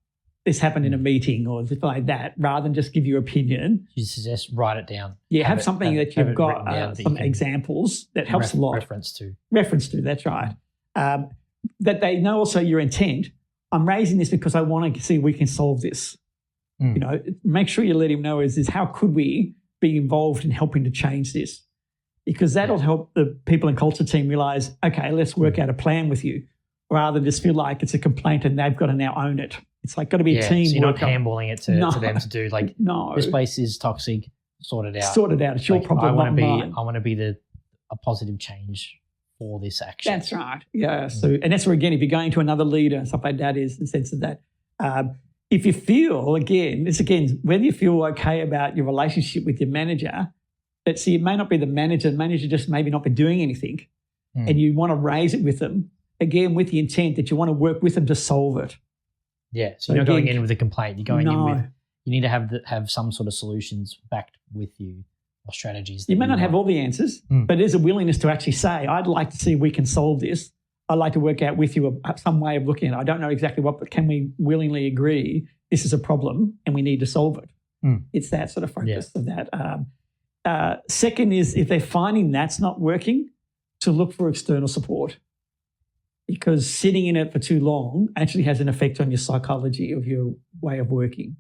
Speaker 2: This happened in a meeting or something like that, rather than just give your opinion.
Speaker 3: You suggest write it down.
Speaker 2: Yeah, have something that you've got, some examples that helps a lot.
Speaker 3: Reference to, that's
Speaker 2: right. That they know also your intent. I'm raising this because I want to see if we can solve this. You know, make sure you let him know is how could we be involved in helping to change this? Because that'll help the people and culture team realise, okay, let's work out a plan with you, rather than just feel like it's a complaint and they've got to now own it. It's like got to be a team.
Speaker 3: So you're not handballing it to them to do like,
Speaker 2: no,
Speaker 3: this place is toxic, sort it out.
Speaker 2: Sort it out. It's your problem.
Speaker 3: I want to be a positive change for this action.
Speaker 2: That's right. Yeah. So, and that's where, again, if you're going to another leader and stuff like that, is the sense of that. If you feel, whether you feel okay about your relationship with your manager, that see, it may not be the manager just maybe not be doing anything, and you want to raise it with them, again, with the intent that you want to work with them to solve it.
Speaker 3: Yeah, so you're not going in with a complaint. You're going in with, you need to have some sort of solutions backed with you or strategies.
Speaker 2: You may not have all the answers, but there's a willingness to actually say, I'd like to see if we can solve this. I'd like to work out with you some way of looking at it. I don't know exactly what, but can we willingly agree this is a problem and we need to solve it? It's that sort of focus of that. Second is, if they're finding that's not working, to look for external support. Because sitting in it for too long actually has an effect on your psychology of your way of working.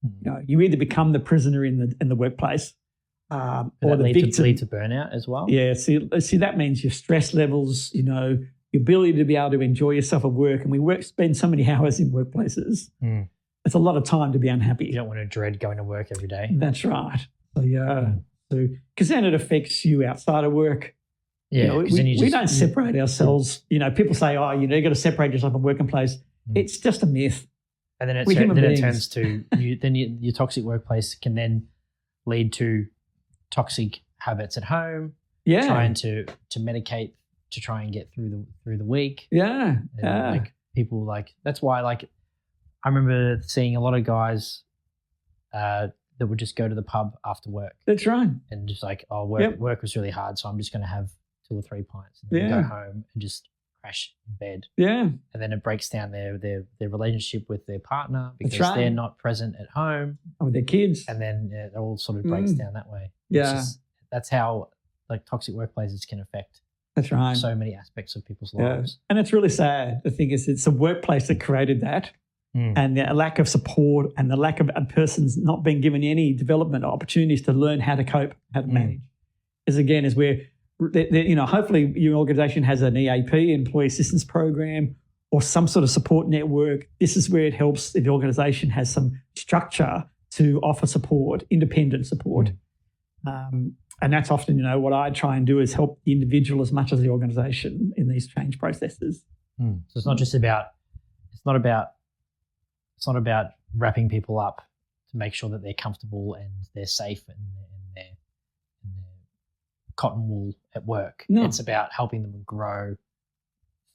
Speaker 2: You know, you either become the prisoner in the workplace, or the victim.
Speaker 3: Lead to burnout as well.
Speaker 2: Yeah, see, that means your stress levels, you know, your ability to be able to enjoy yourself at work. And we spend so many hours in workplaces. It's a lot of time to be unhappy.
Speaker 3: You don't want to dread going to work every day.
Speaker 2: That's right. So yeah, because then it affects you outside of work.
Speaker 3: Yeah,
Speaker 2: you know, we don't separate ourselves. You know, people say, "Oh, you've got to separate yourself from work and place." It's just a myth.
Speaker 3: And then it turns to your toxic workplace can then lead to toxic habits at home. Yeah, trying to medicate to try and get through the week.
Speaker 2: Yeah,
Speaker 3: like people that's why I remember seeing a lot of guys that would just go to the pub after work.
Speaker 2: That's right,
Speaker 3: and just work was really hard, so I'm just going to have 2 or 3 pints and then go home and just crash in bed.
Speaker 2: Yeah.
Speaker 3: And then it breaks down their relationship with their partner because they're not present at home.
Speaker 2: Or with their kids.
Speaker 3: And then it all sort of breaks down that way.
Speaker 2: Yeah.
Speaker 3: That's how toxic workplaces can affect so many aspects of people's lives.
Speaker 2: And it's really sad. The thing is, it's a workplace that created that. And the lack of support and the lack of a person's not being given any development opportunities to learn how to cope, how to manage. Is where you know, hopefully your organisation has an EAP, employee assistance program, or some sort of support network. This is where it helps if the organisation has some structure to offer support, independent support. And that's often, you know, what I try and do is help the individual as much as the organisation in these change processes.
Speaker 3: So it's not just about, it's not about wrapping people up to make sure that they're comfortable and they're safe and they're cotton wool at work. No. It's about helping them grow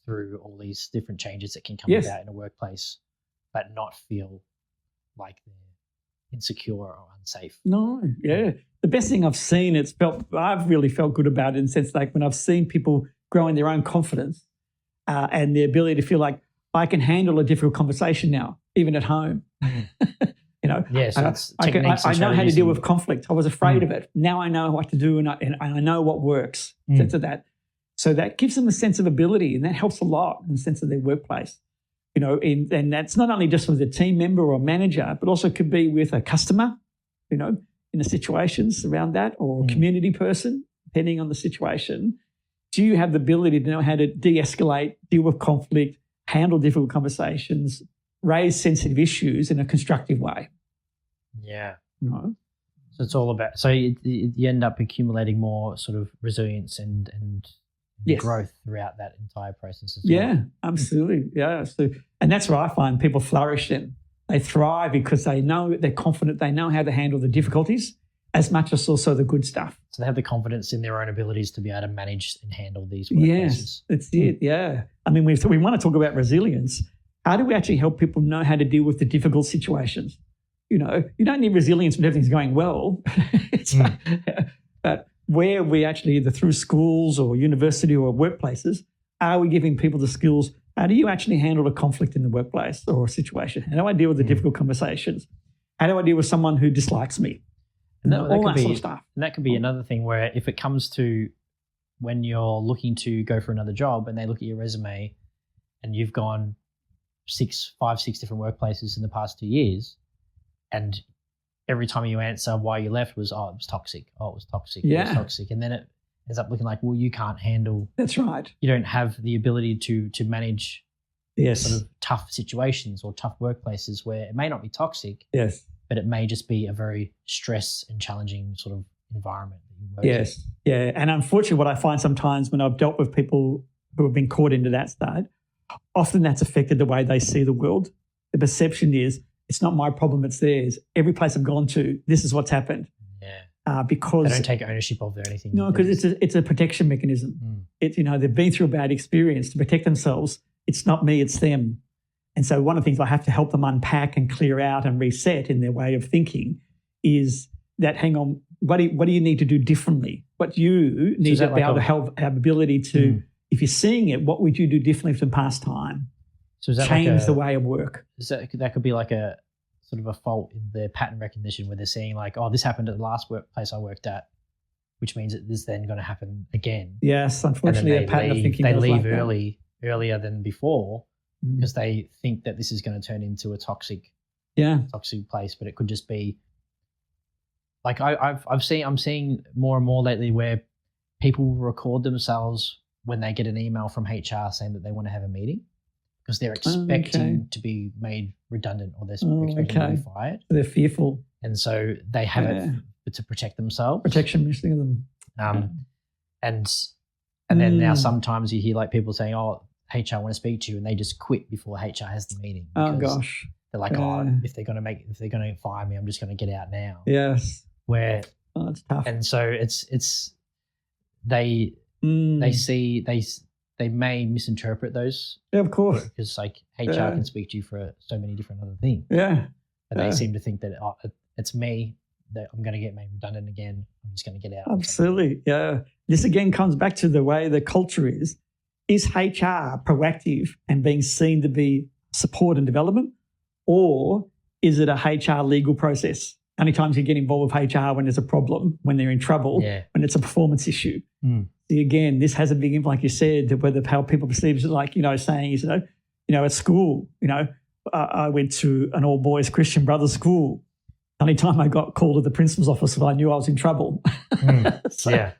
Speaker 3: through all these different changes that can come about in a workplace, but not feel like they're insecure or unsafe.
Speaker 2: No, yeah. The best thing I've seen, I've really felt good about it in the sense like when I've seen people grow in their own confidence and the ability to feel like I can handle a difficult conversation now, even at home. You know, I know how to deal with conflict. I was afraid of it. Now I know what to do, and I know what works. Sense of that. So that gives them a sense of ability, and that helps a lot in the sense of their workplace. You know, and that's not only just with a team member or manager, but also could be with a customer. You know, in the situations around that, or a community person, depending on the situation. Do you have the ability to know how to de-escalate, deal with conflict, handle difficult conversations, raise sensitive issues in a constructive way?
Speaker 3: Yeah.
Speaker 2: No.
Speaker 3: So it's all about, so you end up accumulating more sort of resilience and growth throughout that entire process as well.
Speaker 2: Yeah, absolutely. Yeah. So, and that's where I find people flourish in. They thrive because they know they're confident, they know how to handle the difficulties, as much as also the good stuff.
Speaker 3: So they have the confidence in their own abilities to be able to manage and handle these workplaces.
Speaker 2: Yes, that's it. Yeah. I mean, we want to talk about resilience. How do we actually help people know how to deal with the difficult situations? You don't need resilience when everything's going well. But where we actually, either through schools or university or workplaces, are we giving people the skills? How do you actually handle a conflict in the workplace or a situation? How do I deal with the difficult conversations? How do I deal with someone who dislikes me?
Speaker 3: And
Speaker 2: all that sort of stuff.
Speaker 3: And that could be another thing where if it comes to when you're looking to go for another job and they look at your resume and you've gone 5, 6 different workplaces in the past 2 years, and every time you answer why you left was, it was toxic. Oh, it was toxic.
Speaker 2: Yeah.
Speaker 3: It was toxic. And then it ends up looking like, well, you can't handle.
Speaker 2: That's right.
Speaker 3: You don't have the ability to manage sort of tough situations or tough workplaces where it may not be toxic.
Speaker 2: Yes.
Speaker 3: But it may just be a very stress and challenging sort of environment that you work in.
Speaker 2: Yes. Yeah. And unfortunately, what I find sometimes when I've dealt with people who have been caught into that state, often that's affected the way they see the world. The perception is, it's not my problem, it's theirs. Every place I've gone to, this is what's happened.
Speaker 3: Yeah.
Speaker 2: Because
Speaker 3: they don't take ownership of anything.
Speaker 2: No, because it's a protection mechanism. It's, they've been through a bad experience to protect themselves. It's not me, it's them. And so one of the things I have to help them unpack and clear out and reset in their way of thinking is that, hang on, what do you need to do differently? What you need to be able to have ability to, if you're seeing it, what would you do differently from past time?
Speaker 3: So is that
Speaker 2: change the way of work?
Speaker 3: That could be like a sort of a fault in their pattern recognition where they're saying like, oh, this happened at the last workplace I worked at, which means that this is then going to happen again.
Speaker 2: Yes, unfortunately, a pattern of thinking.
Speaker 3: They leave earlier than before because they think that this is going to turn into a toxic place, but it could just be like I'm seeing more and more lately where people record themselves when they get an email from HR saying that they want to have a meeting because they're expecting to be made redundant or they're expecting to be fired.
Speaker 2: They're fearful. And
Speaker 3: so they have it to protect themselves.
Speaker 2: Protection mechanism.
Speaker 3: And then now sometimes you hear like people saying, oh, HR want to speak to you, and they just quit before HR has the meeting.
Speaker 2: Oh gosh.
Speaker 3: They're like, if they're going to fire me, I'm just going to get out now.
Speaker 2: Yes.
Speaker 3: It's tough. And so they may misinterpret those.
Speaker 2: Yeah, of course.
Speaker 3: Because like HR can speak to you for so many different other things.
Speaker 2: Yeah.
Speaker 3: But they seem to think that it's me, that I'm going to get made redundant again. I'm just going to get out.
Speaker 2: Absolutely. Yeah. This again comes back to the way the culture is. Is HR proactive and being seen to be support and development, or is it a HR legal process? Only times you get involved with HR when there's a problem, when they're in trouble, when it's a performance issue. See, again, this has a big impact, like you said, whether how people perceive it, like, saying, at school, I went to an all-boys Christian Brothers school. Only time I got called to the principal's office if I knew I was in trouble.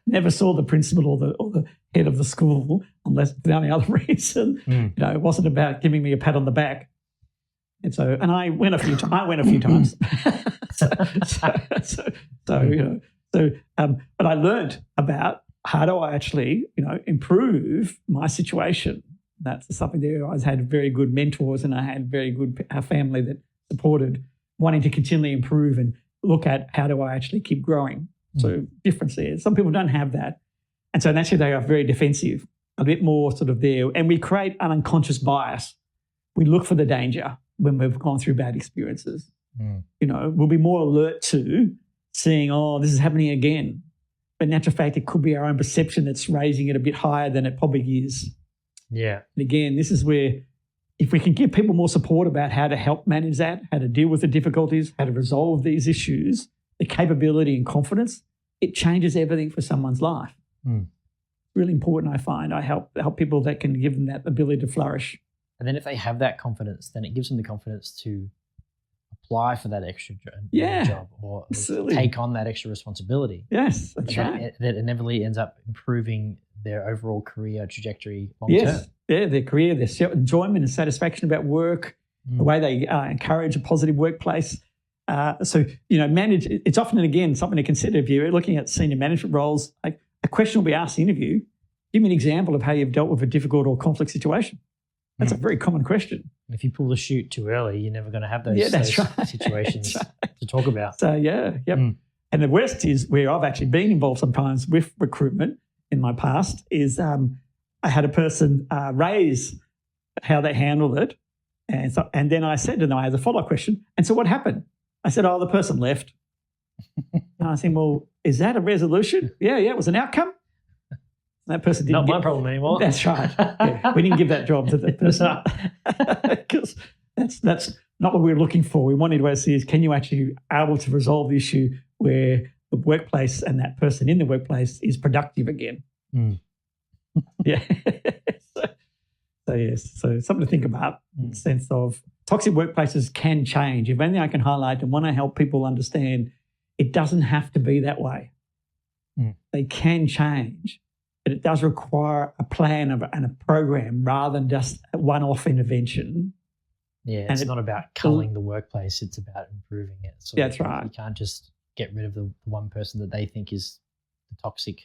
Speaker 2: Never saw the principal or the head of the school unless for the only other reason. It wasn't about giving me a pat on the back. And so, and I went a few times. But I learned about how do I actually, improve my situation. That's something there. I had very good mentors and I had very good family that supported wanting to continually improve and look at how do I actually keep growing. So difference there. Some people don't have that. And so naturally they are very defensive, a bit more sort of there. And we create an unconscious bias. We look for the danger when we've gone through bad experiences. We'll be more alert to seeing, oh, this is happening again. But in actual fact, it could be our own perception that's raising it a bit higher than it probably is.
Speaker 3: Yeah.
Speaker 2: And again, this is where if we can give people more support about how to help manage that, how to deal with the difficulties, how to resolve these issues, the capability and confidence, it changes everything for someone's life. Really important, I find. I help people that can give them that ability to flourish.
Speaker 3: And then if they have that confidence, then it gives them the confidence to apply for that extra job or take on that extra responsibility.
Speaker 2: Yes, that's right.
Speaker 3: That inevitably ends up improving their overall career trajectory long term.
Speaker 2: Yeah, their career, their enjoyment and satisfaction about work, the way they encourage a positive workplace. Manage, it's often and again something to consider if you're looking at senior management roles. Like a question will be asked in the interview, give me an example of how you've dealt with a difficult or complex situation. That's a very common question.
Speaker 3: If you pull the chute too early, you're never going to have those situations to talk about.
Speaker 2: So, And the worst is where I've actually been involved sometimes with recruitment in my past is I had a person raise how they handled it. And then I said to them, I had a follow-up question. And so what happened? I said, the person left. And I said, well, is that a resolution? Yeah, it was an outcome. That person didn't
Speaker 3: Not my problem anymore.
Speaker 2: That's right. Yeah, we didn't give that job to that person because that's not what we were looking for. We wanted to see is can you actually able to resolve the issue where the workplace and that person in the workplace is productive again. Yeah. So yes, so something to think about in the sense of toxic workplaces can change. If anything I can highlight and want to help people understand, it doesn't have to be that way. They can change, but it does require a plan and a program rather than just a one-off intervention.
Speaker 3: Yeah, it's not about culling the workplace. It's about improving it. So
Speaker 2: that's right.
Speaker 3: You can't just get rid of the one person that they think is the toxic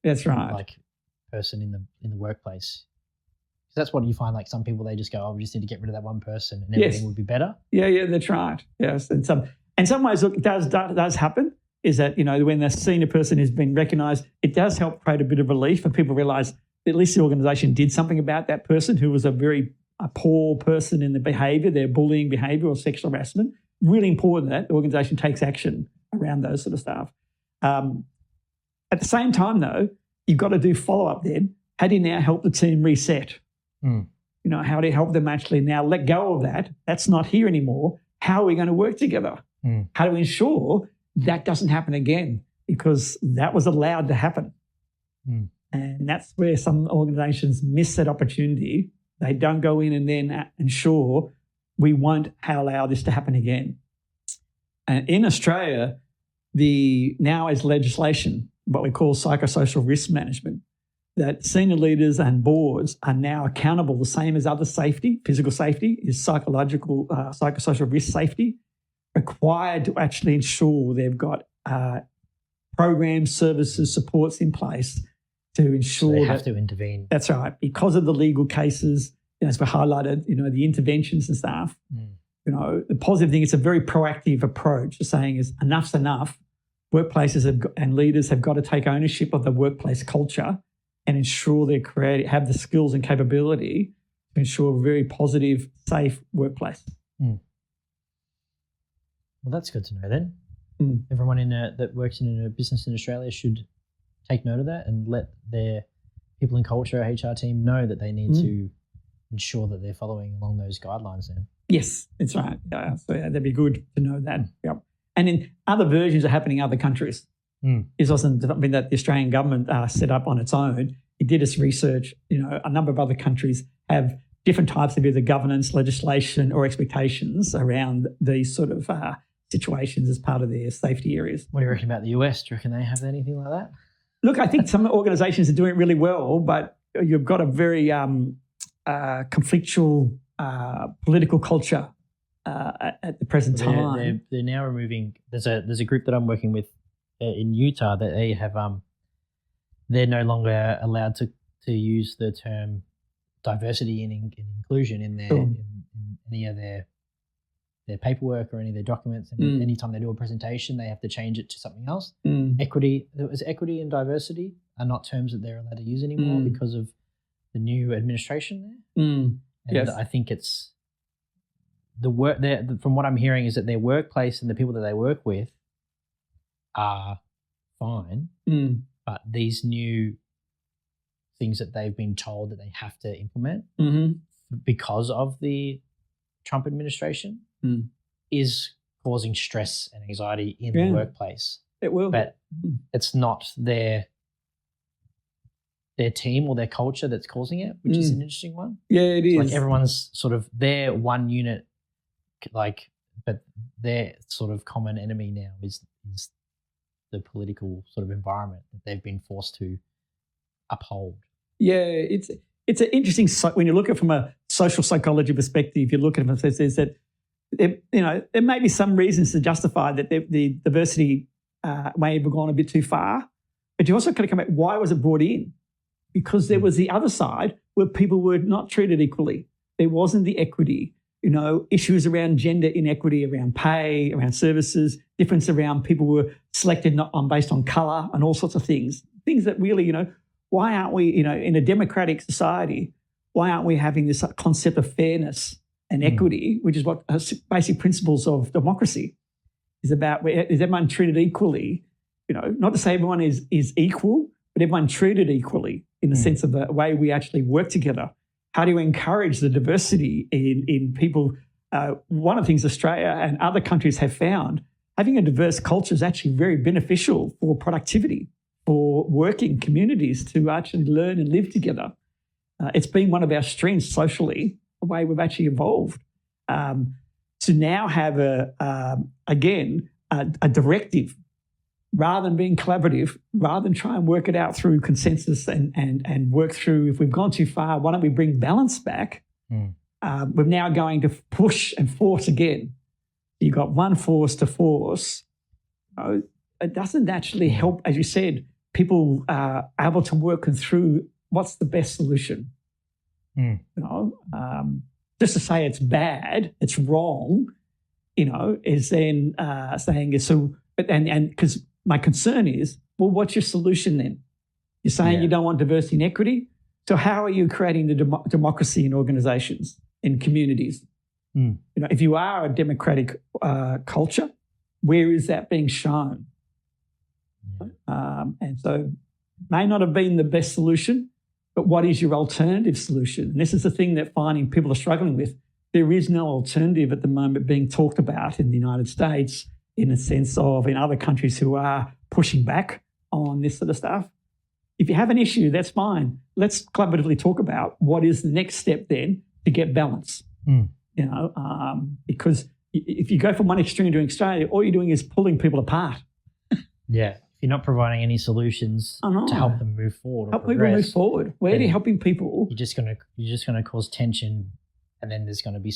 Speaker 3: person in the workplace. That's what you find, like some people, they just go, we just need to get rid of that one person and everything would be better. Yeah, that's right. Yes. And some ways, look, it does happen is that, when the senior person has been recognised, it does help create a bit of relief and people realise at least the organisation did something about that person who was a poor person in the behaviour, their bullying behaviour or sexual harassment. Really important that the organisation takes action around those sort of stuff. At the same time, though, you've got to do follow-up then. How do you now help the team reset? How do you help them actually now let go of that? That's not here anymore. How are we going to work together? How do we ensure that doesn't happen again? Because that was allowed to happen. And that's where some organisations miss that opportunity. They don't go in and then ensure we won't allow this to happen again. And in Australia, now is legislation, what we call psychosocial risk management, that senior leaders and boards are now accountable, the same as other safety. Physical safety is psychosocial risk safety, required to actually ensure they've got programs, services, supports in place to ensure they have to intervene.
Speaker 2: That's right. Because of the legal cases, as we highlighted, the interventions and stuff, the positive thing, it's a very proactive approach to saying is enough's enough. Workplaces and leaders have got to take ownership of the workplace culture and ensure they have the skills and capability to ensure a very positive, safe workplace.
Speaker 3: Well, that's good to know then. Everyone that works in a business in Australia should take note of that and let their people in culture, HR team know that they need to ensure that they're following along those guidelines then.
Speaker 2: Yes, that's right. Yeah, so that'd be good to know that. Yep. And in other versions are happening in other countries. This wasn't something that the Australian government set up on its own. It did its research. A number of other countries have different types of either governance, legislation or expectations around these sort of situations as part of their safety areas.
Speaker 3: What do you reckon about the US? Do you reckon they have anything like that?
Speaker 2: Look, I think some organisations are doing it really well, but you've got a very conflictual political culture at the present time.
Speaker 3: They're now removing. There's a group that I'm working with in Utah that they have. They're no longer allowed to use the term diversity and inclusion in any of their paperwork or any of their documents. And anytime they do a presentation, they have to change it to something else. Equity and diversity are not terms that they're allowed to use anymore because of the new administration there. And
Speaker 2: yes.
Speaker 3: I think it's the work there. From what I'm hearing is that their workplace and the people that they work with are fine, but these new things that they've been told that they have to implement because of the Trump administration is causing stress and anxiety in the workplace.
Speaker 2: It will.
Speaker 3: But it's not their team or their culture that's causing it, which is an interesting one.
Speaker 2: Yeah, it is.
Speaker 3: Like everyone's sort of their one unit, but their sort of common enemy now is the political sort of environment that they've been forced to uphold.
Speaker 2: Yeah, it's an interesting when you look at it from a social psychology perspective. You look at it and says that there may be some reasons to justify that the diversity may have gone a bit too far, but you also got to come back. Why was it brought in? Because there was the other side where people were not treated equally. There wasn't the equity. issues around gender inequity, around pay, around services, difference around people who were selected not based on colour and all sorts of things. Things that really, why aren't we, in a democratic society, why aren't we having this concept of fairness and equity, which is what basic principles of democracy is about? Is everyone treated equally? Not to say everyone is equal, but everyone treated equally in the sense of the way we actually work together. How do you encourage the diversity in people? One of the things Australia and other countries have found, having a diverse culture is actually very beneficial for productivity, for working communities to actually learn and live together. It's been one of our strengths socially, the way we've actually evolved. To now have a directive, rather than being collaborative, rather than try and work it out through consensus and work through, if we've gone too far, why don't we bring balance back? We're now going to push and force again. You've got one force to force. It doesn't actually help, as you said, people are able to work through what's the best solution. Just to say it's bad, it's wrong, is then saying so. And because my concern is, well, what's your solution then? You're saying you don't want diversity and equity, so how are you creating the democracy in organisations, in communities? If you are a democratic culture, where is that being shown? And so may not have been the best solution, but what is your alternative solution? And this is the thing that finding people are struggling with. There is no alternative at the moment being talked about in the United States, in a sense of in other countries who are pushing back on this sort of stuff. If you have an issue, that's fine. Let's collaboratively talk about what is the next step then to get balance. Because if you go from one extreme to Australia, all you're doing is pulling people apart.
Speaker 3: Yeah. If you're not providing any solutions to help them move forward,
Speaker 2: help people move forward. Where are you helping people?
Speaker 3: You're just gonna cause tension, and then there's going to be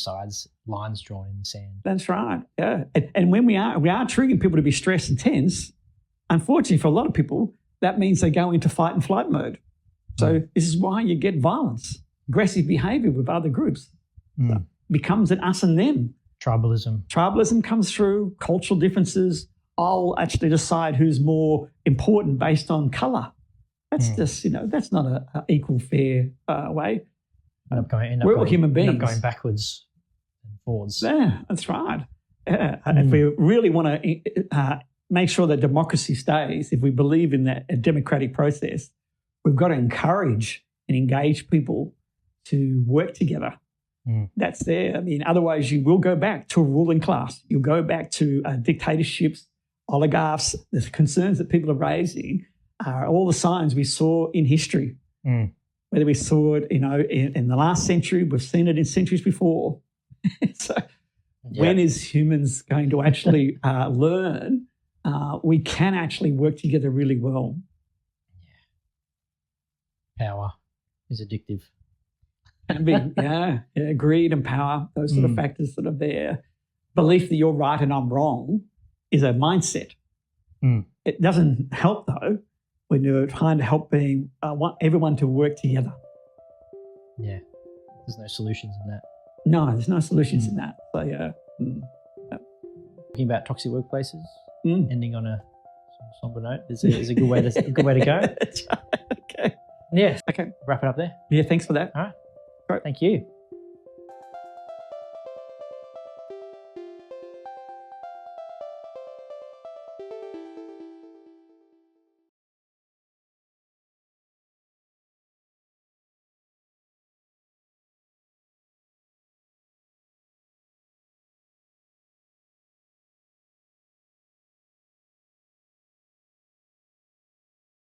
Speaker 3: lines drawn in the sand. That's
Speaker 2: right. Yeah, and when we are triggering people to be stressed and tense, unfortunately for a lot of people, that means they go into fight and flight mode. So this is why you get violence, aggressive behaviour with other groups. So it becomes an us and them. Tribalism comes through, cultural differences. I'll actually decide who's more important based on colour. That's just, that's not an equal, fair way. We're all human beings.
Speaker 3: End up going backwards and forwards.
Speaker 2: Yeah, that's right. If we really want to make sure that democracy stays, if we believe in that democratic process, we've got to encourage and engage people to work together. That's there. I mean, otherwise you will go back to a ruling class. You'll go back to dictatorships, oligarchs. The concerns that people are raising are all the signs we saw in history. Whether we saw it, in the last century, we've seen it in centuries before. So when is humans going to actually learn we can actually work together really well?
Speaker 3: Power is addictive.
Speaker 2: Can be, greed and power, those sort of factors that are there. Belief that you're right and I'm wrong is a mindset. It doesn't help, though, when you're trying to help want everyone to work together.
Speaker 3: Yeah, there's no solutions in that.
Speaker 2: No, there's no solutions in that. So,
Speaker 3: Talking about toxic workplaces, ending on a somber note is a good way to go.
Speaker 2: Okay.
Speaker 3: Yeah.
Speaker 2: Okay.
Speaker 3: Wrap it up there.
Speaker 2: Yeah, thanks for that.
Speaker 3: All right.
Speaker 2: Great.
Speaker 3: Thank you.